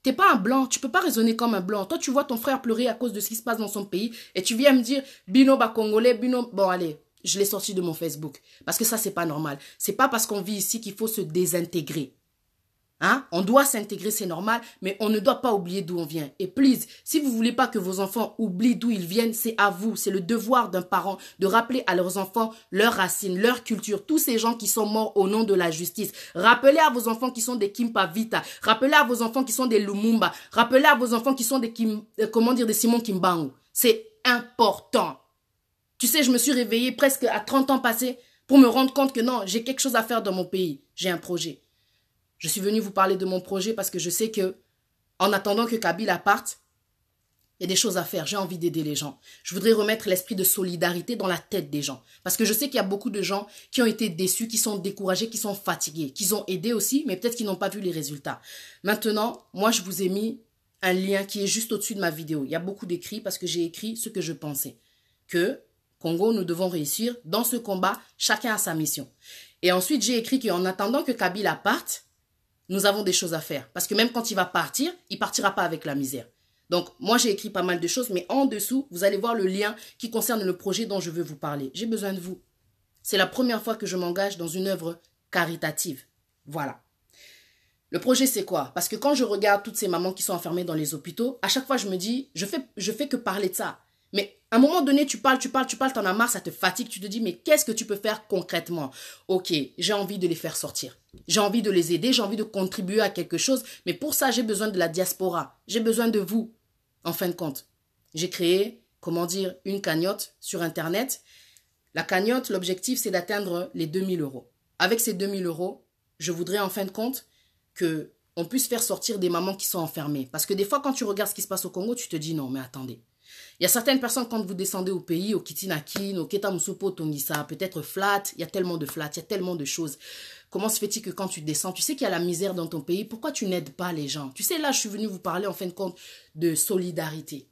T'es pas un blanc, tu peux pas raisonner comme un blanc. Toi, tu vois ton frère pleurer à cause de ce qui se passe dans son pays et tu viens me dire, bino ba congolais, bino, bon, allez. Je l'ai sorti de mon Facebook. Parce que ça, c'est pas normal. C'est pas parce qu'on vit ici qu'il faut se désintégrer. Hein? On doit s'intégrer, c'est normal, mais on ne doit pas oublier d'où on vient. Et please, si vous voulez pas que vos enfants oublient d'où ils viennent, c'est à vous, c'est le devoir d'un parent de rappeler à leurs enfants leurs racines, leur culture, tous ces gens qui sont morts au nom de la justice. Rappelez à vos enfants qui sont des Kimpa Vita, rappelez à vos enfants qui sont des Lumumba, rappelez à vos enfants qui sont des des Simon Kimbangu. C'est important. Tu sais, je me suis réveillée presque à 30 ans passés pour me rendre compte que non, j'ai quelque chose à faire dans mon pays. J'ai un projet. Je suis venue vous parler de mon projet parce que je sais que, en attendant que Kabila parte, Il y a des choses à faire, j'ai envie d'aider les gens. Je voudrais remettre l'esprit de solidarité dans la tête des gens. Parce que je sais qu'il y a beaucoup de gens qui ont été déçus, qui sont découragés, qui sont fatigués, qui ont aidé aussi, mais peut-être qu'ils n'ont pas vu les résultats. Maintenant, moi, je vous ai mis un lien qui est juste au-dessus de ma vidéo. Il y a beaucoup d'écrits parce que j'ai écrit ce que je pensais. Que, Congo, nous devons réussir. Dans ce combat, chacun a sa mission. Et ensuite, j'ai écrit qu'en attendant que Kabila parte, nous avons des choses à faire. Parce que même quand il va partir, il ne partira pas avec la misère. Donc, moi, j'ai écrit pas mal de choses, mais en dessous, vous allez voir le lien qui concerne le projet dont je veux vous parler. J'ai besoin de vous. C'est la première fois que je m'engage dans une œuvre caritative. Voilà. Le projet, c'est quoi? Parce que quand je regarde toutes ces mamans qui sont enfermées dans les hôpitaux, à chaque fois, je me dis, je fais que parler de ça. Mais à un moment donné, tu parles, t'en as marre, ça te fatigue, tu te dis, mais qu'est-ce que tu peux faire concrètement? Ok, j'ai envie de les faire sortir. J'ai envie de les aider, j'ai envie de contribuer à quelque chose, mais pour ça, j'ai besoin de la diaspora. J'ai besoin de vous. En fin de compte, j'ai créé, une cagnotte sur Internet. La cagnotte, l'objectif, c'est d'atteindre les 2000 euros. Avec ces 2000 euros, je voudrais en fin de compte qu'on puisse faire sortir des mamans qui sont enfermées. Parce que des fois, quand tu regardes ce qui se passe au Congo, tu te dis non, mais attendez. Il y a certaines personnes, quand vous descendez au pays, au Kitinakin, au Ketamusupo, au Tongisa, peut-être flat, il y a tellement de flat, il y a tellement de choses. Comment se fait-il que quand tu descends, tu sais qu'il y a la misère dans ton pays, pourquoi tu n'aides pas les gens? Tu sais, là, je suis venue vous parler en fin de compte de solidarité.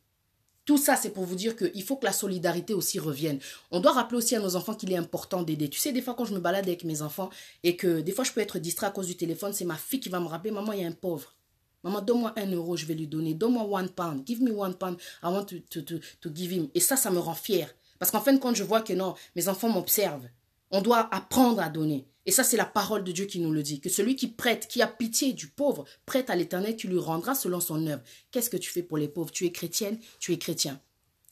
Tout ça, c'est pour vous dire qu'il faut que la solidarité aussi revienne. On doit rappeler aussi à nos enfants qu'il est important d'aider. Tu sais, des fois, quand je me balade avec mes enfants et que des fois, je peux être distrait à cause du téléphone, c'est ma fille qui va me rappeler, maman, il y a un pauvre. Maman, donne-moi 1 euro, je vais lui donner. Donne-moi 1 pound. Give me 1 pound. I want to give him. Et ça me rend fière. Parce qu'en fin de compte, je vois que non, mes enfants m'observent. On doit apprendre à donner. Et ça, c'est la parole de Dieu qui nous le dit. Que celui qui prête, qui a pitié du pauvre, prête à l'Éternel, tu lui rendras selon son œuvre. Qu'est-ce que tu fais pour les pauvres? Tu es chrétienne, tu es chrétien.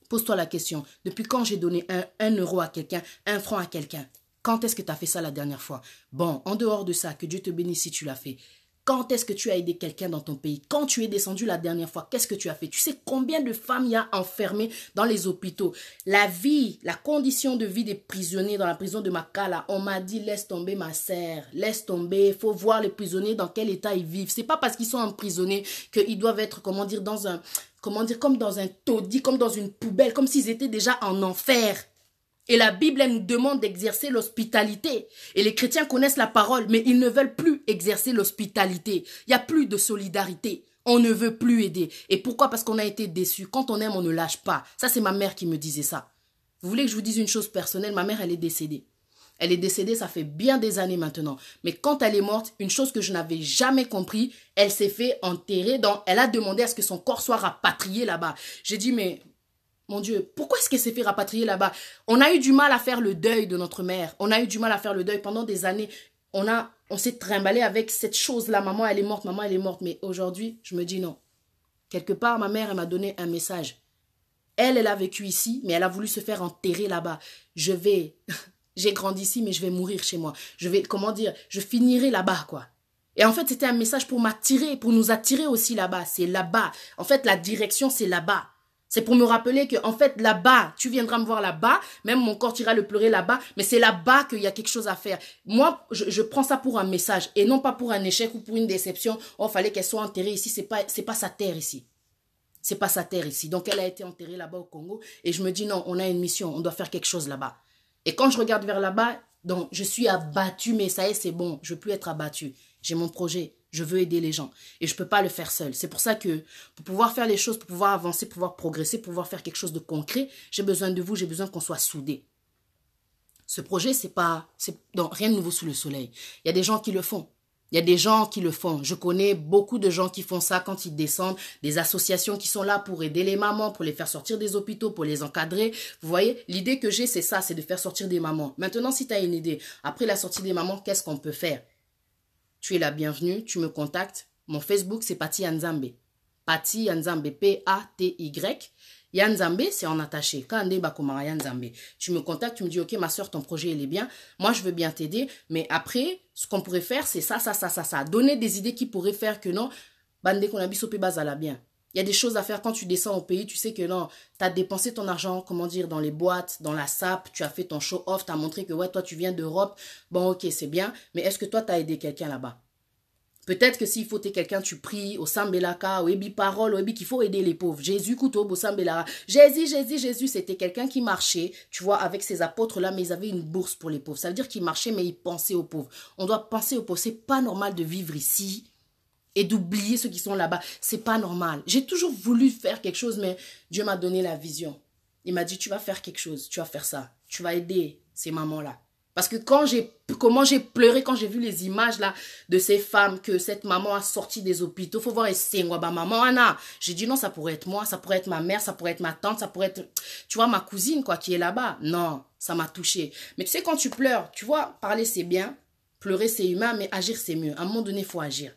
Pose-toi la question. Depuis quand j'ai donné 1 euro à quelqu'un, 1 franc à quelqu'un? Quand est-ce que tu as fait ça la dernière fois? Bon, en dehors de ça, que Dieu te bénisse si tu l'as fait. Quand est-ce que tu as aidé quelqu'un dans ton pays? Quand tu es descendu la dernière fois, qu'est-ce que tu as fait? Tu sais combien de femmes il y a enfermées dans les hôpitaux? La vie, la condition de vie des prisonniers dans la prison de Makala, on m'a dit laisse tomber ma sœur, laisse tomber, il faut voir les prisonniers dans quel état ils vivent. C'est pas parce qu'ils sont emprisonnés qu'ils doivent être, comme dans un taudis, comme dans une poubelle, comme s'ils étaient déjà en enfer. Et la Bible, elle nous demande d'exercer l'hospitalité. Et les chrétiens connaissent la parole, mais ils ne veulent plus exercer l'hospitalité. Il n'y a plus de solidarité. On ne veut plus aider. Et pourquoi? Parce qu'on a été déçus. Quand on aime, on ne lâche pas. Ça, c'est ma mère qui me disait ça. Vous voulez que je vous dise une chose personnelle? Ma mère, elle est décédée. Elle est décédée, ça fait bien des années maintenant. Mais quand elle est morte, une chose que je n'avais jamais compris, elle s'est fait enterrer elle a demandé à ce que son corps soit rapatrié là-bas. J'ai dit, mais mon Dieu, pourquoi est-ce qu'elle s'est fait rapatrier là-bas? On a eu du mal à faire le deuil de notre mère. On a eu du mal à faire le deuil pendant des années. On s'est trimballé avec cette chose-là. Maman, elle est morte, maman, elle est morte. Mais aujourd'hui, je me dis non. Quelque part, ma mère, elle m'a donné un message. Elle a vécu ici, mais elle a voulu se faire enterrer là-bas. J'ai grandi ici, mais je vais mourir chez moi. Je finirai là-bas, quoi. Et en fait, c'était un message pour m'attirer, pour nous attirer aussi là-bas. C'est là-bas. En fait, la direction, c'est là-bas. C'est pour me rappeler que, en fait, là-bas, tu viendras me voir là-bas, même mon corps ira le pleurer là-bas, mais c'est là-bas qu'il y a quelque chose à faire. Moi, je prends ça pour un message et non pas pour un échec ou pour une déception. Oh, fallait qu'elle soit enterrée ici, c'est pas sa terre ici. C'est pas sa terre ici. Donc, elle a été enterrée là-bas au Congo et je me dis non, on a une mission, on doit faire quelque chose là-bas. Et quand je regarde vers là-bas, donc, je suis abattue, mais ça y est, c'est bon, je veux plus être abattue. J'ai mon projet. Je veux aider les gens. Et je ne peux pas le faire seul. C'est pour ça que pour pouvoir faire les choses, pour pouvoir avancer, pour pouvoir progresser, pour pouvoir faire quelque chose de concret, j'ai besoin de vous, j'ai besoin qu'on soit soudés. Ce projet, non, rien de nouveau sous le soleil. Il y a des gens qui le font. Il y a des gens qui le font. Je connais beaucoup de gens qui font ça quand ils descendent, des associations qui sont là pour aider les mamans, pour les faire sortir des hôpitaux, pour les encadrer. Vous voyez, l'idée que j'ai, c'est ça, c'est de faire sortir des mamans. Maintenant, si tu as une idée, après la sortie des mamans, qu'est-ce qu'on peut faire? Tu es la bienvenue, tu me contactes. Mon Facebook, c'est Pati Yanzambe. Pati Yanzambe, P-A-T-Y. Yanzambe, c'est en attaché. Kande Bakomara Yanzambe. Tu me contactes, tu me dis, ok, ma soeur, ton projet, il est bien. Moi, je veux bien t'aider. Mais après, ce qu'on pourrait faire, c'est ça. Donner des idées qui pourraient faire que non, bande qu'on a bisopé bazala bien. Il y a des choses à faire quand tu descends au pays. Tu sais que non, tu as dépensé ton argent, dans les boîtes, dans la SAP. Tu as fait ton show-off. Tu as montré que ouais, toi, tu viens d'Europe. Bon, ok, c'est bien. Mais est-ce que toi, tu as aidé quelqu'un là-bas? Peut-être que s'il faut t'es quelqu'un, tu pries au Sambelaka, au Ebi Parole, au Ebi qu'il faut aider les pauvres. Jésus, couteau, au Sambelaka. Jésus, c'était quelqu'un qui marchait, tu vois, avec ces apôtres-là, mais ils avaient une bourse pour les pauvres. Ça veut dire qu'ils marchaient, mais ils pensaient aux pauvres. On doit penser aux pauvres. C'est pas normal de vivre ici et d'oublier ceux qui sont là-bas. C'est pas normal. J'ai toujours voulu faire quelque chose, mais Dieu m'a donné la vision. Il m'a dit, tu vas faire quelque chose, tu vas faire ça. Tu vas aider ces mamans-là. Parce que comment j'ai pleuré quand j'ai vu les images là de ces femmes que cette maman a sorti des hôpitaux. Faut voir et maman Anna. J'ai dit non, ça pourrait être moi, ça pourrait être ma mère, ça pourrait être ma tante, ça pourrait être, tu vois, ma cousine quoi qui est là-bas. Non, ça m'a touchée. Mais tu sais quand tu pleures, tu vois, parler c'est bien, pleurer c'est humain, mais agir c'est mieux. À un moment donné, il faut agir.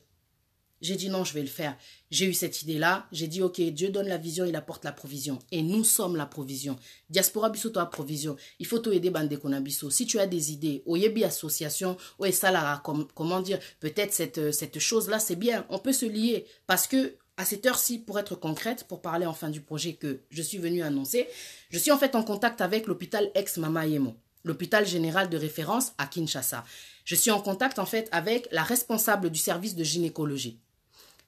J'ai dit non, je vais le faire. J'ai eu cette idée-là. J'ai dit, ok, Dieu donne la vision, il apporte la provision. Et nous sommes la provision. Diaspora biso toi provision. Il faut te aider bande konabiso. Si tu as des idées, oyebi association, ouais salara, comment dire, peut-être cette chose-là, c'est bien. On peut se lier. Parce que à cette heure-ci, pour être concrète, pour parler enfin du projet que je suis venue annoncer, je suis en fait en contact avec l'hôpital ex-Mama Yemo, l'hôpital général de référence à Kinshasa. Je suis en contact en fait avec la responsable du service de gynécologie.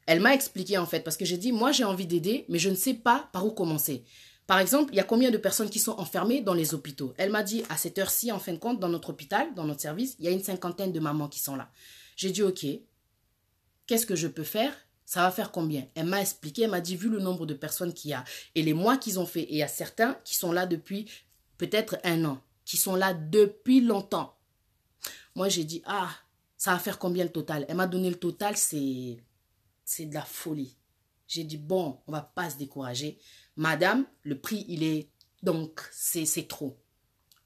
Elle m'a expliqué en fait, parce que j'ai dit, moi j'ai envie d'aider, mais je ne sais pas par où commencer. Par exemple, il y a combien de personnes qui sont enfermées dans les hôpitaux? Elle m'a dit, à cette heure-ci, en fin de compte, dans notre hôpital, dans notre service, il y a une 50aine de mamans qui sont là. J'ai dit, ok, qu'est-ce que je peux faire? Ça va faire combien? Elle m'a expliqué, elle m'a dit, vu le nombre de personnes qu'il y a et les mois qu'ils ont fait, et il y a certains qui sont là depuis peut-être 1 an, qui sont là depuis longtemps. Moi, j'ai dit, ah, ça va faire combien le total? Elle m'a donné le total, c'est de la folie. J'ai dit, bon, on va pas se décourager. Madame, le prix, il est... Donc, c'est trop.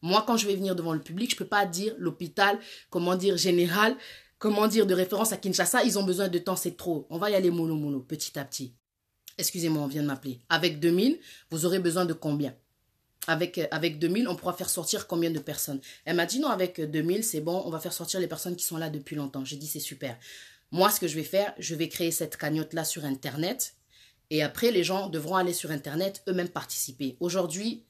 Moi, quand je vais venir devant le public, je peux pas dire l'hôpital, comment dire, général, comment dire, de référence à Kinshasa, ils ont besoin de temps, c'est trop. On va y aller mollo, petit à petit. Excusez-moi, on vient de m'appeler. Avec 2000, vous aurez besoin de combien? Avec 2000, on pourra faire sortir combien de personnes? Elle m'a dit, non, avec 2000, c'est bon, on va faire sortir les personnes qui sont là depuis longtemps. J'ai dit, c'est super. Moi, ce que je vais faire, je vais créer cette cagnotte-là sur Internet. Et après, les gens devront aller sur Internet, eux-mêmes participer. Aujourd'hui,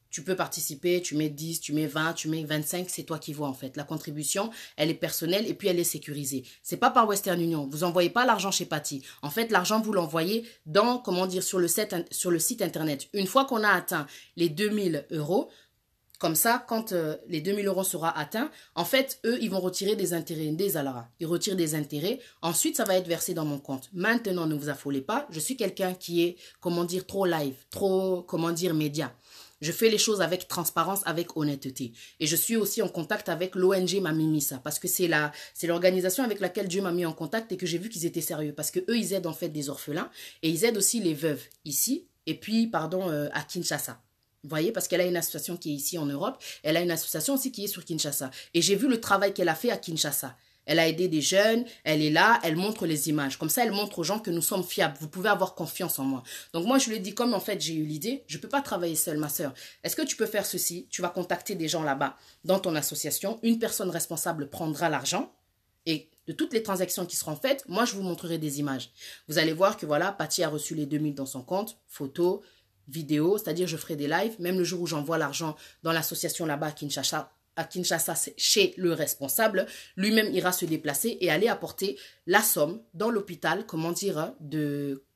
tu peux participer, tu mets 10, tu mets 20, tu mets 25, c'est toi qui vois en fait. La contribution, elle est personnelle et puis elle est sécurisée. C'est pas par Western Union. Vous envoyez pas l'argent chez Patty. En fait, l'argent, vous l'envoyez dans, comment dire, sur le site Internet. Une fois qu'on a atteint les 2000 €, comme ça, quand les 2000 € seront atteints, en fait, eux, ils vont retirer des intérêts, des alara. Ils retirent des intérêts. Ensuite, ça va être versé dans mon compte. Maintenant, ne vous affolez pas. Je suis quelqu'un qui est, comment dire, trop live, trop, comment dire, média. Je fais les choses avec transparence, avec honnêteté. Et je suis aussi en contact avec l'ONG Mamimisa parce que c'est l'organisation avec laquelle Dieu m'a mis en contact et que j'ai vu qu'ils étaient sérieux. Parce que eux, ils aident en fait des orphelins et ils aident aussi les veuves ici et puis, pardon, à Kinshasa. Vous voyez, parce qu'elle a une association qui est ici en Europe. Elle a une association aussi qui est sur Kinshasa. Et j'ai vu le travail qu'elle a fait à Kinshasa. Elle a aidé des jeunes, elle est là, elle montre les images. Comme ça, elle montre aux gens que nous sommes fiables. Vous pouvez avoir confiance en moi. Donc moi, je lui ai dit, comme en fait, j'ai eu l'idée, je ne peux pas travailler seule, ma sœur. Est-ce que tu peux faire ceci? Tu vas contacter des gens là-bas dans ton association. Une personne responsable prendra l'argent. Et de toutes les transactions qui seront faites, moi, je vous montrerai des images. Vous allez voir que voilà, Patty a reçu les 2000 dans son compte, photos, vidéos, c'est-à-dire je ferai des lives. Même le jour où j'envoie l'argent dans l'association là-bas à Kinshasa, chez le responsable, lui-même ira se déplacer et aller apporter la somme dans l'hôpital, comment dire,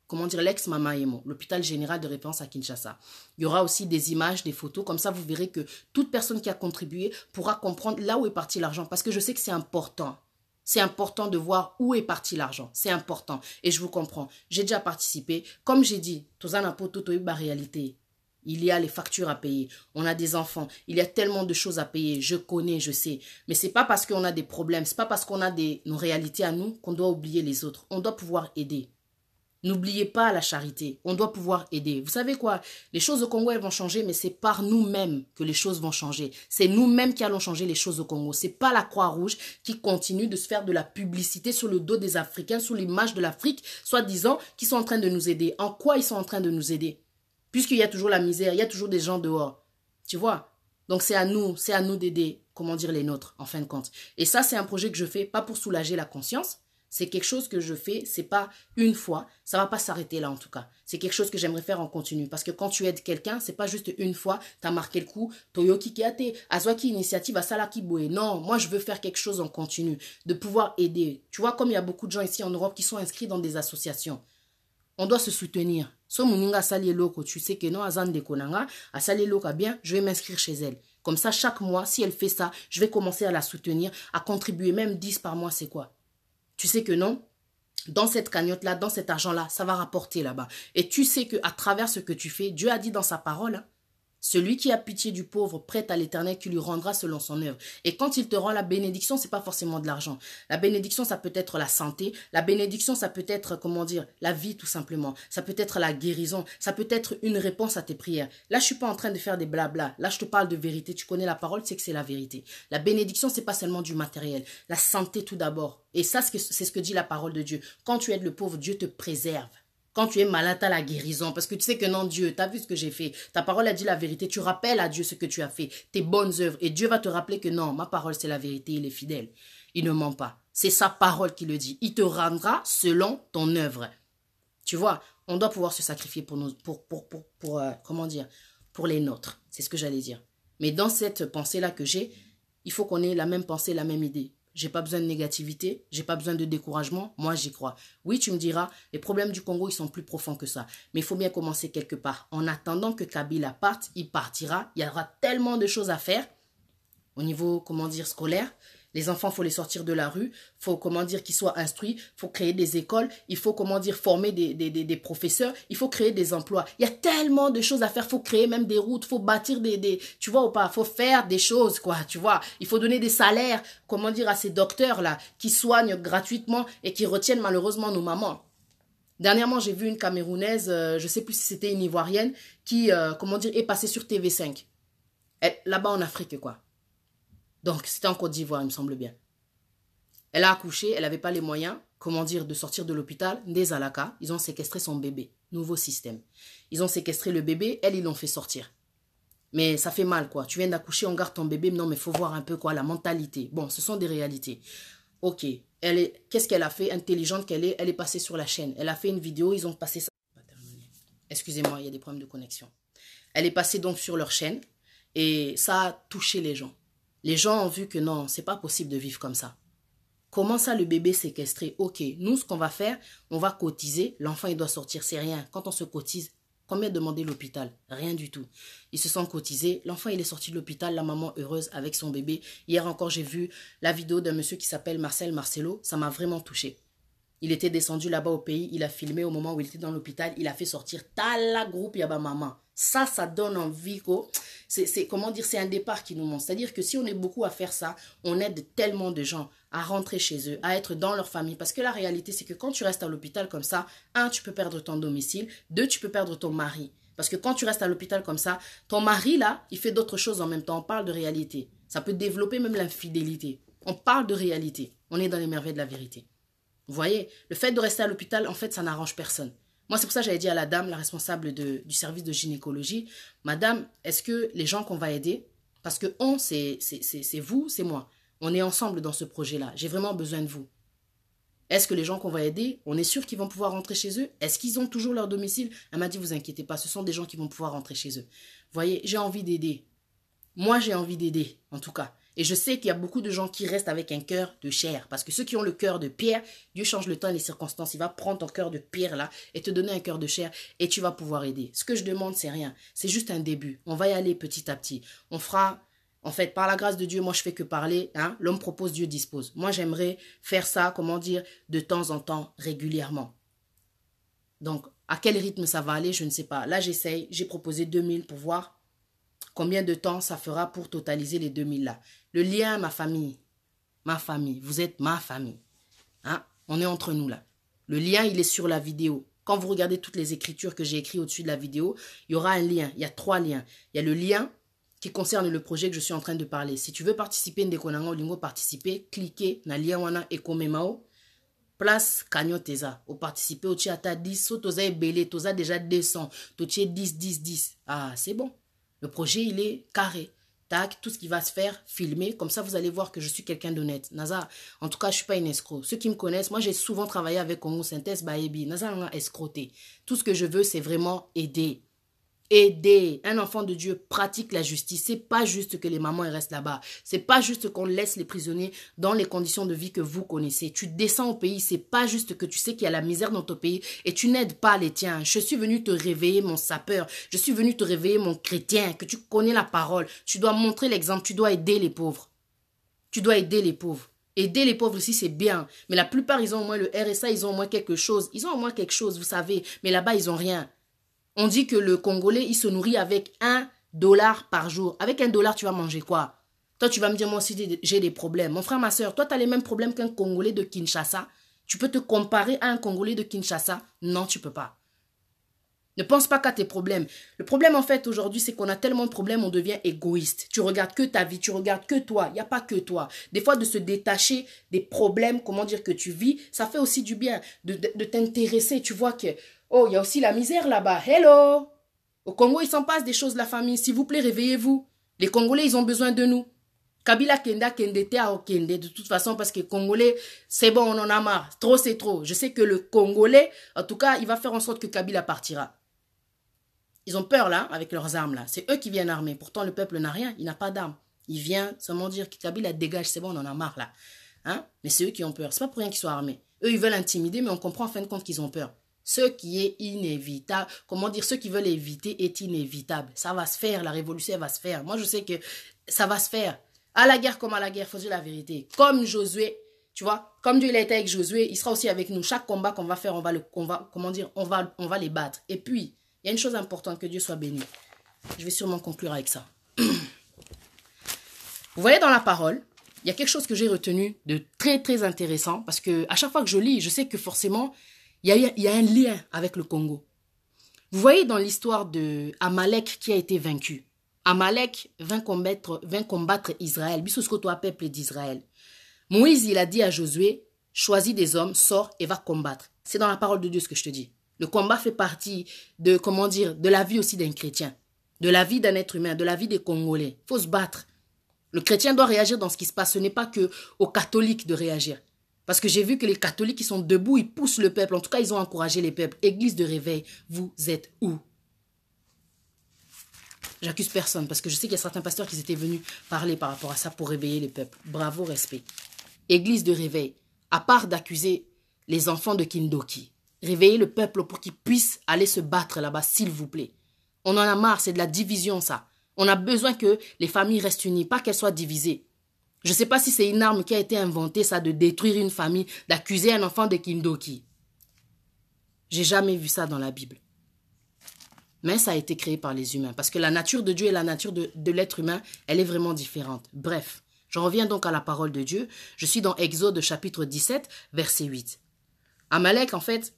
l'ex-Mama Yemo, l'hôpital général de référence à Kinshasa. Il y aura aussi des images, des photos, comme ça vous verrez que toute personne qui a contribué pourra comprendre là où est parti l'argent, parce que je sais que c'est important. C'est important de voir où est parti l'argent. C'est important. Et je vous comprends. J'ai déjà participé. Comme j'ai dit, réalité. Il y a les factures à payer. On a des enfants. Il y a tellement de choses à payer. Je connais, je sais. Mais ce n'est pas parce qu'on a des problèmes, ce n'est pas parce qu'on a nos réalités à nous qu'on doit oublier les autres. On doit pouvoir aider. N'oubliez pas la charité. On doit pouvoir aider. Vous savez quoi? Les choses au Congo, elles vont changer, mais c'est par nous-mêmes que les choses vont changer. C'est nous-mêmes qui allons changer les choses au Congo. C'est pas la Croix-Rouge qui continue de se faire de la publicité sur le dos des Africains, sur l'image de l'Afrique, soi-disant, qui sont en train de nous aider. En quoi ils sont en train de nous aider? Puisqu'il y a toujours la misère, il y a toujours des gens dehors. Tu vois? Donc c'est à nous d'aider, comment dire, les nôtres, en fin de compte. Et ça, c'est un projet que je fais, pas pour soulager la conscience, C'est quelque chose que je fais, c'est pas une fois, ça va pas s'arrêter là en tout cas. C'est quelque chose que j'aimerais faire en continu parce que quand tu aides quelqu'un, c'est pas juste une fois, tu as marqué le coup, Toyoki Kiate, Azwaki initiative à Salaki Boé. Non, moi je veux faire quelque chose en continu, de pouvoir aider. Tu vois, comme il y a beaucoup de gens ici en Europe qui sont inscrits dans des associations. On doit se soutenir. So muninga sali loko, tu sais que non, azande konanga, a sali loka bien, je vais m'inscrire chez elle. Comme ça, chaque mois, si elle fait ça, je vais commencer à la soutenir, à contribuer, même 10 par mois, c'est quoi? Tu sais que non, dans cette cagnotte-là, dans cet argent-là, ça va rapporter là-bas. Et tu sais qu'à travers ce que tu fais, Dieu a dit dans sa parole, hein, celui qui a pitié du pauvre prête à l'Éternel qui lui rendra selon son œuvre. Et quand il te rend la bénédiction, c'est pas forcément de l'argent. La bénédiction, ça peut être la santé. La bénédiction, ça peut être, comment dire, la vie tout simplement. Ça peut être la guérison. Ça peut être une réponse à tes prières. Là, je suis pas en train de faire des blabla. Là, je te parle de vérité. Tu connais la parole, c'est que c'est la vérité. La bénédiction, c'est pas seulement du matériel. La santé tout d'abord. Et ça, c'est ce que dit la parole de Dieu. Quand tu aides le pauvre, Dieu te préserve. Quand tu es malade, tu as la guérison. Parce que tu sais que non, Dieu, tu as vu ce que j'ai fait. Ta parole a dit la vérité. Tu rappelles à Dieu ce que tu as fait. Tes bonnes œuvres. Et Dieu va te rappeler que non, ma parole, c'est la vérité. Il est fidèle. Il ne ment pas. C'est sa parole qui le dit. Il te rendra selon ton œuvre. Tu vois, on doit pouvoir se sacrifier pour nous, comment dire, pour les nôtres. C'est ce que j'allais dire. Mais dans cette pensée-là que j'ai, il faut qu'on ait la même pensée, la même idée. J'ai pas besoin de négativité, j'ai pas besoin de découragement, moi j'y crois. Oui, tu me diras, les problèmes du Congo, ils sont plus profonds que ça. Mais il faut bien commencer quelque part. En attendant que Kabila parte, il partira. Il y aura tellement de choses à faire au niveau, comment dire, scolaire. Les enfants, il faut les sortir de la rue. Il faut, comment dire, qu'ils soient instruits. Il faut créer des écoles. Il faut, comment dire, former des professeurs. Il faut créer des emplois. Il y a tellement de choses à faire. Il faut créer même des routes. Il faut bâtir tu vois ou pas, il faut faire des choses, quoi, tu vois. Il faut donner des salaires, comment dire, à ces docteurs-là qui soignent gratuitement et qui retiennent malheureusement nos mamans. Dernièrement, j'ai vu une Camerounaise, je ne sais plus si c'était une Ivoirienne, qui, comment dire, est passée sur TV5. Là-bas en Afrique, quoi. Donc, c'était en Côte d'Ivoire, il me semble bien. Elle a accouché, elle n'avait pas les moyens, comment dire, de sortir de l'hôpital. Des Alaka, ils ont séquestré son bébé. Nouveau système. Ils ont séquestré le bébé, ils l'ont fait sortir. Mais ça fait mal, quoi. Tu viens d'accoucher, on garde ton bébé. Non, mais il faut voir un peu, quoi, la mentalité. Bon, ce sont des réalités. Ok. Qu'est-ce qu'elle a fait? Intelligente qu'elle est, elle est passée sur la chaîne. Elle a fait une vidéo, ils ont passé ça. Excusez-moi, il y a des problèmes de connexion. Elle est passée donc sur leur chaîne et ça a touché les gens. Les gens ont vu que non, c'est pas possible de vivre comme ça. Comment ça, le bébé séquestré? Ok, nous, ce qu'on va faire, on va cotiser. L'enfant, il doit sortir, c'est rien. Quand on se cotise, combien demander l'hôpital? Rien du tout. Ils se sont cotisés. L'enfant, il est sorti de l'hôpital, la maman heureuse avec son bébé. Hier encore, j'ai vu la vidéo d'un monsieur qui s'appelle Marcel Marcelo. Ça m'a vraiment touché. Il était descendu là-bas au pays, il a filmé au moment où il était dans l'hôpital, il a fait sortir la groupe Yaba Maman. Ça donne envie. Comment dire, c'est un départ qui nous montre. C'est-à-dire que si on est beaucoup à faire ça, on aide tellement de gens à rentrer chez eux, à être dans leur famille. Parce que la réalité, c'est que quand tu restes à l'hôpital comme ça, 1, tu peux perdre ton domicile, 2, tu peux perdre ton mari. Parce que quand tu restes à l'hôpital comme ça, ton mari, là, il fait d'autres choses en même temps. On parle de réalité. Ça peut développer même l'infidélité. On parle de réalité. On est dans les merveilles de la vérité. Vous voyez, le fait de rester à l'hôpital, en fait, ça n'arrange personne. Moi, c'est pour ça que j'avais dit à la dame, la responsable du service de gynécologie, Madame, est-ce que les gens qu'on va aider, parce que c'est vous, c'est moi, on est ensemble dans ce projet-là, j'ai vraiment besoin de vous. Est-ce que les gens qu'on va aider, on est sûr qu'ils vont pouvoir rentrer chez eux? Est-ce qu'ils ont toujours leur domicile? Elle m'a dit, vous inquiétez pas, ce sont des gens qui vont pouvoir rentrer chez eux. Vous voyez, j'ai envie d'aider. Moi, j'ai envie d'aider, en tout cas. Et je sais qu'il y a beaucoup de gens qui restent avec un cœur de chair. Parce que ceux qui ont le cœur de pierre, Dieu change le temps et les circonstances. Il va prendre ton cœur de pierre là et te donner un cœur de chair et tu vas pouvoir aider. Ce que je demande, c'est rien. C'est juste un début. On va y aller petit à petit. On fera, en fait, par la grâce de Dieu, moi je fais que parler. Hein? L'homme propose, Dieu dispose. Moi, j'aimerais faire ça, comment dire, de temps en temps, régulièrement. Donc, à quel rythme ça va aller, je ne sais pas. Là, j'essaye. J'ai proposé 2000 pour voir combien de temps ça fera pour totaliser les 2000 là. Le lien, ma famille, vous êtes ma famille. Hein? On est entre nous là. Le lien, il est sur la vidéo. Quand vous regardez toutes les écritures que j'ai écrites au-dessus de la vidéo, il y aura un lien. Il y a 3 liens. Il y a le lien qui concerne le projet que je suis en train de parler. Si tu veux participer, Ndekonanga Olingo participer, cliquez dans le lien wana ekomemao. Place Kagnoteza. Au participer, au ata 10, so toza ebele, toza déjà 200, toza 10. Ah, c'est bon. Le projet, il est carré. tac, tout ce qui va se faire, filmer. Comme ça, vous allez voir que je suis quelqu'un d'honnête. Naza, en tout cas, je ne suis pas une escroc. Ceux qui me connaissent, moi, j'ai souvent travaillé avec Congo Synthèse, Baebi. Naza, on a escroté. Tout ce que je veux, c'est vraiment aider. Aider. Un enfant de Dieu pratique la justice. C'est pas juste que les mamans elles restent là-bas. C'est pas juste qu'on laisse les prisonniers dans les conditions de vie que vous connaissez. Tu descends au pays, c'est pas juste que tu sais qu'il y a la misère dans ton pays et tu n'aides pas les tiens. Je suis venu te réveiller, mon sapeur. Je suis venu te réveiller, mon chrétien, que tu connais la parole. Tu dois montrer l'exemple. Tu dois aider les pauvres. Tu dois aider les pauvres. Aider les pauvres ici, c'est bien. Mais la plupart, ils ont au moins le RSA, ils ont au moins quelque chose. Ils ont au moins quelque chose, vous savez. Mais là-bas, ils ont rien. On dit que le Congolais, il se nourrit avec $1 par jour. Avec $1, tu vas manger quoi? Toi, tu vas me dire, moi aussi, j'ai des problèmes. Mon frère, ma soeur, toi, tu as les mêmes problèmes qu'un Congolais de Kinshasa. Tu peux te comparer à un Congolais de Kinshasa? Non, tu peux pas. Ne pense pas qu'à tes problèmes. Le problème, en fait, aujourd'hui, c'est qu'on a tellement de problèmes, on devient égoïste. Tu regardes que ta vie, tu regardes que toi. Il n'y a pas que toi. Des fois, de se détacher des problèmes, comment dire, que tu vis, ça fait aussi du bien de t'intéresser. Tu vois que, oh, il y a aussi la misère là-bas. Hello! Au Congo, il s'en passe des choses, la famille. S'il vous plaît, réveillez-vous. Les Congolais, ils ont besoin de nous. Kabila Kenda Kendete à Okende, de toute façon, parce que Congolais, c'est bon, on en a marre. Trop, c'est trop. Je sais que le Congolais, en tout cas, il va faire en sorte que Kabila partira. Ils ont peur, là, avec leurs armes, là. C'est eux qui viennent armer. Pourtant, le peuple n'a rien. Il n'a pas d'armes. Il vient seulement dire que Kabila dégage. C'est bon, on en a marre, là. Hein? Mais c'est eux qui ont peur. C'est pas pour rien qu'ils soient armés. Eux, ils veulent intimider, mais on comprend en fin de compte qu'ils ont peur. Ce qui est inévitable, comment dire, ce qui veulent éviter est inévitable. Ça va se faire, la révolution elle va se faire. Moi, je sais que ça va se faire. À la guerre comme à la guerre, faut dire la vérité. Comme Josué, tu vois, comme Dieu il a été avec Josué, il sera aussi avec nous. Chaque combat qu'on va faire, on va les battre. Et puis, il y a une chose importante, que Dieu soit béni. Je vais sûrement conclure avec ça. Vous voyez dans la parole, il y a quelque chose que j'ai retenu de très très intéressant, parce que à chaque fois que je lis, je sais que forcément, il y a un lien avec le Congo. Vous voyez dans l'histoire de Amalek qui a été vaincu. Amalek vint combattre Israël. Bisous toi peuple d'Israël. Moïse, il a dit à Josué, choisis des hommes, sors et va combattre. C'est dans la parole de Dieu ce que je te dis. Le combat fait partie de, comment dire, de la vie aussi d'un chrétien, de la vie d'un être humain, de la vie des Congolais. Il faut se battre. Le chrétien doit réagir dans ce qui se passe. Ce n'est pas que aux catholiques de réagir. Parce que j'ai vu que les catholiques, ils sont debout, ils poussent le peuple. En tout cas, ils ont encouragé les peuples. Église de réveil, vous êtes où? J'accuse personne parce que je sais qu'il y a certains pasteurs qui étaient venus parler par rapport à ça pour réveiller les peuples. Bravo, respect. Église de réveil, à part d'accuser les enfants de Kindoki, réveillez le peuple pour qu'ils puissent aller se battre là-bas, s'il vous plaît. On en a marre, c'est de la division, ça. On a besoin que les familles restent unies, pas qu'elles soient divisées. Je ne sais pas si c'est une arme qui a été inventée, ça, de détruire une famille, d'accuser un enfant de Kindoki. J'ai jamais vu ça dans la Bible. Mais ça a été créé par les humains. Parce que la nature de Dieu et la nature de l'être humain, elle est vraiment différente. Bref, j'en reviens donc à la parole de Dieu. Je suis dans Exode chapitre 17, verset 8. Amalek, en fait,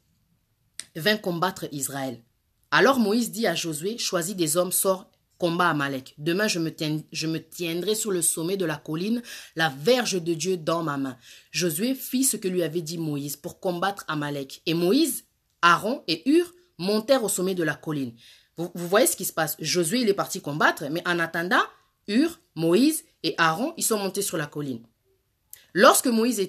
vint combattre Israël. Alors Moïse dit à Josué, choisis des hommes, sors, combat Amalek. Demain, je me tiendrai sur le sommet de la colline, la verge de Dieu dans ma main. Josué fit ce que lui avait dit Moïse pour combattre Amalek. Et Moïse, Aaron et Hur montèrent au sommet de la colline. Vous voyez ce qui se passe. Josué, il est parti combattre, mais en attendant, Hur, Moïse et Aaron, ils sont montés sur la colline. Lorsque Moïse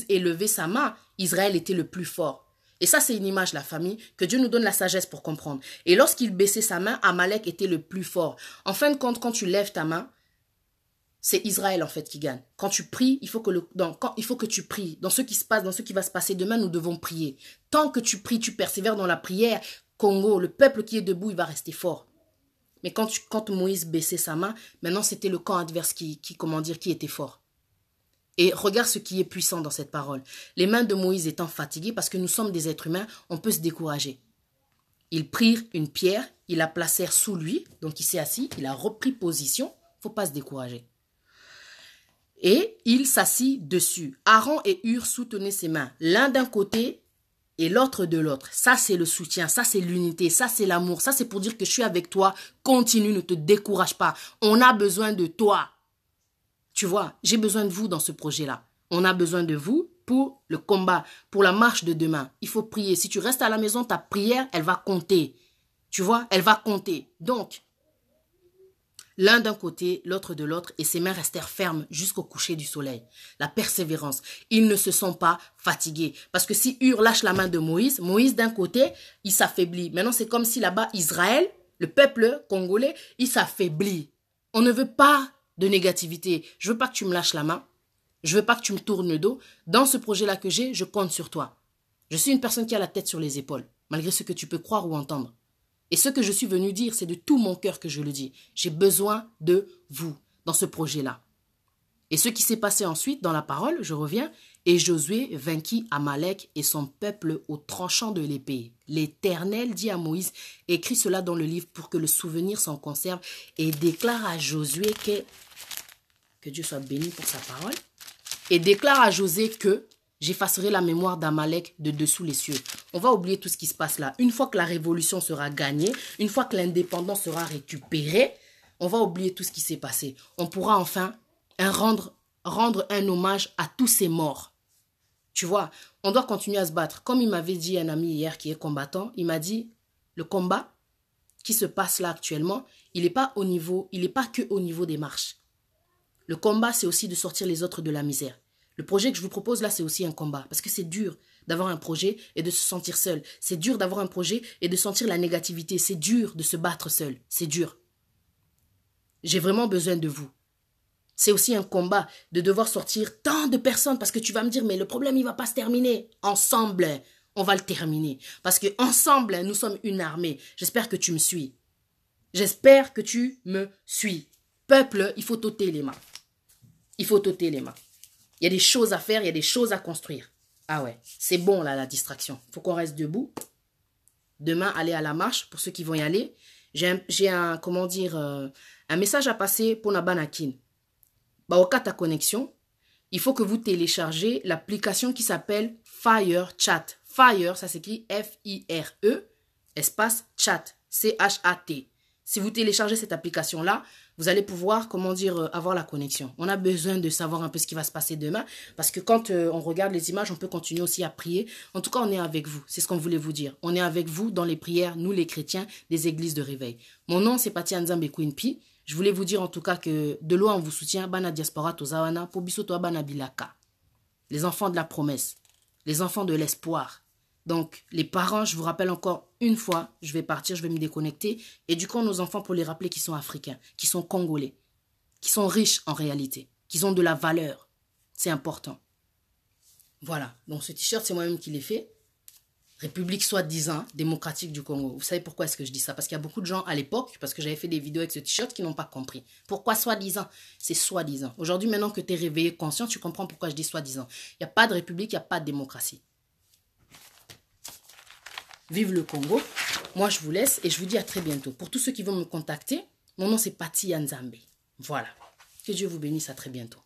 élevait sa main, Israël était le plus fort. Et ça, c'est une image, la famille, que Dieu nous donne la sagesse pour comprendre. Et lorsqu'il baissait sa main, Amalek était le plus fort. En fin de compte, quand tu lèves ta main, c'est Israël en fait qui gagne. Quand tu pries, il faut que tu pries. Dans ce qui se passe, dans ce qui va se passer demain, nous devons prier. Tant que tu pries, tu persévères dans la prière, Congo, le peuple qui est debout, il va rester fort. Mais quand Moïse baissait sa main, maintenant c'était le camp adverse qui était fort. Et regarde ce qui est puissant dans cette parole. Les mains de Moïse étant fatiguées, parce que nous sommes des êtres humains, on peut se décourager. Ils prirent une pierre, ils la placèrent sous lui, donc il s'est assis, il a repris position, il ne faut pas se décourager. Et il s'assit dessus. Aaron et Hur soutenaient ses mains, l'un d'un côté et l'autre de l'autre. Ça, c'est le soutien, ça, c'est l'unité, ça, c'est l'amour, ça, c'est pour dire que je suis avec toi. Continue, ne te décourage pas. On a besoin de toi. Tu vois, j'ai besoin de vous dans ce projet-là. On a besoin de vous pour le combat, pour la marche de demain. Il faut prier. Si tu restes à la maison, ta prière, elle va compter. Tu vois, elle va compter. Donc, L'un d'un côté, l'autre de l'autre, et ses mains restèrent fermes jusqu'au coucher du soleil. La persévérance. Ils ne se sont pas fatigués. Parce que si Hur lâche la main de Moïse, Moïse d'un côté, il s'affaiblit. Maintenant, c'est comme si là-bas, Israël, le peuple congolais, il s'affaiblit. On ne veut pas de négativité. Je veux pas que tu me lâches la main. Je veux pas que tu me tournes le dos. Dans ce projet-là que j'ai, je compte sur toi. Je suis une personne qui a la tête sur les épaules, malgré ce que tu peux croire ou entendre. Et ce que je suis venu dire, c'est de tout mon cœur que je le dis. J'ai besoin de vous dans ce projet-là. Et ce qui s'est passé ensuite dans la parole, je reviens, et Josué vainquit Amalek et son peuple au tranchant de l'épée. L'Éternel dit à Moïse, écris cela dans le livre pour que le souvenir s'en conserve et déclare à Josué que Dieu soit béni pour sa parole, et déclare à Josué que j'effacerai la mémoire d'Amalek de dessous les cieux. On va oublier tout ce qui se passe là. Une fois que la révolution sera gagnée, une fois que l'indépendance sera récupérée, on va oublier tout ce qui s'est passé. On pourra enfin rendre un hommage à tous ces morts. Tu vois, on doit continuer à se battre. Comme il m'avait dit un ami hier qui est combattant, il m'a dit, le combat qui se passe là actuellement, il n'est pas que au niveau des marches. Le combat, c'est aussi de sortir les autres de la misère. Le projet que je vous propose là, c'est aussi un combat. Parce que c'est dur d'avoir un projet et de se sentir seul. C'est dur d'avoir un projet et de sentir la négativité. C'est dur de se battre seul. C'est dur. J'ai vraiment besoin de vous. C'est aussi un combat de devoir sortir tant de personnes. Parce que tu vas me dire, mais le problème, il ne va pas se terminer. Ensemble, on va le terminer. Parce que ensemble, nous sommes une armée. J'espère que tu me suis. J'espère que tu me suis. Peuple, il faut ôter les mains. Il faut ôter les mains. Il y a des choses à faire, il y a des choses à construire. Ah ouais, c'est bon là la distraction. Il faut qu'on reste debout. Demain, aller à la marche pour ceux qui vont y aller. J'ai un message à passer pour Nabanakin. Au cas de ta connexion, il faut que vous téléchargez l'application qui s'appelle Fire Chat. Fire, ça s'écrit F-I-R-E, espace chat, C-H-A-T. Si vous téléchargez cette application-là, vous allez pouvoir, avoir la connexion. On a besoin de savoir un peu ce qui va se passer demain, parce que quand on regarde les images, on peut continuer aussi à prier. En tout cas, on est avec vous. C'est ce qu'on voulait vous dire. On est avec vous dans les prières, nous les chrétiens, des églises de réveil. Mon nom, c'est Patia Nzambe Queen. Je voulais vous dire en tout cas que de loin, on vous soutient. Bana diaspora tozawana, pobiso toa bana bilaka. Les enfants de la promesse, les enfants de l'espoir. Donc, les parents, je vous rappelle encore une fois, je vais partir, je vais me déconnecter. Éduquons nos enfants pour les rappeler qu'ils sont africains, qu'ils sont congolais, qu'ils sont riches en réalité, qu'ils ont de la valeur. C'est important. Voilà. Donc, ce t-shirt, c'est moi-même qui l'ai fait. République soi-disant démocratique du Congo. Vous savez pourquoi est-ce que je dis ça? Parce qu'il y a beaucoup de gens à l'époque, parce que j'avais fait des vidéos avec ce t-shirt, qui n'ont pas compris. Pourquoi soi-disant? C'est soi-disant. Aujourd'hui, maintenant que tu es réveillé, conscient, tu comprends pourquoi je dis soi-disant. Il n'y a pas de république, il n'y a pas de démocratie. Vive le Congo. Moi, je vous laisse et je vous dis à très bientôt. Pour tous ceux qui vont me contacter, mon nom c'est Patia Nzambe. Voilà. Que Dieu vous bénisse, à très bientôt.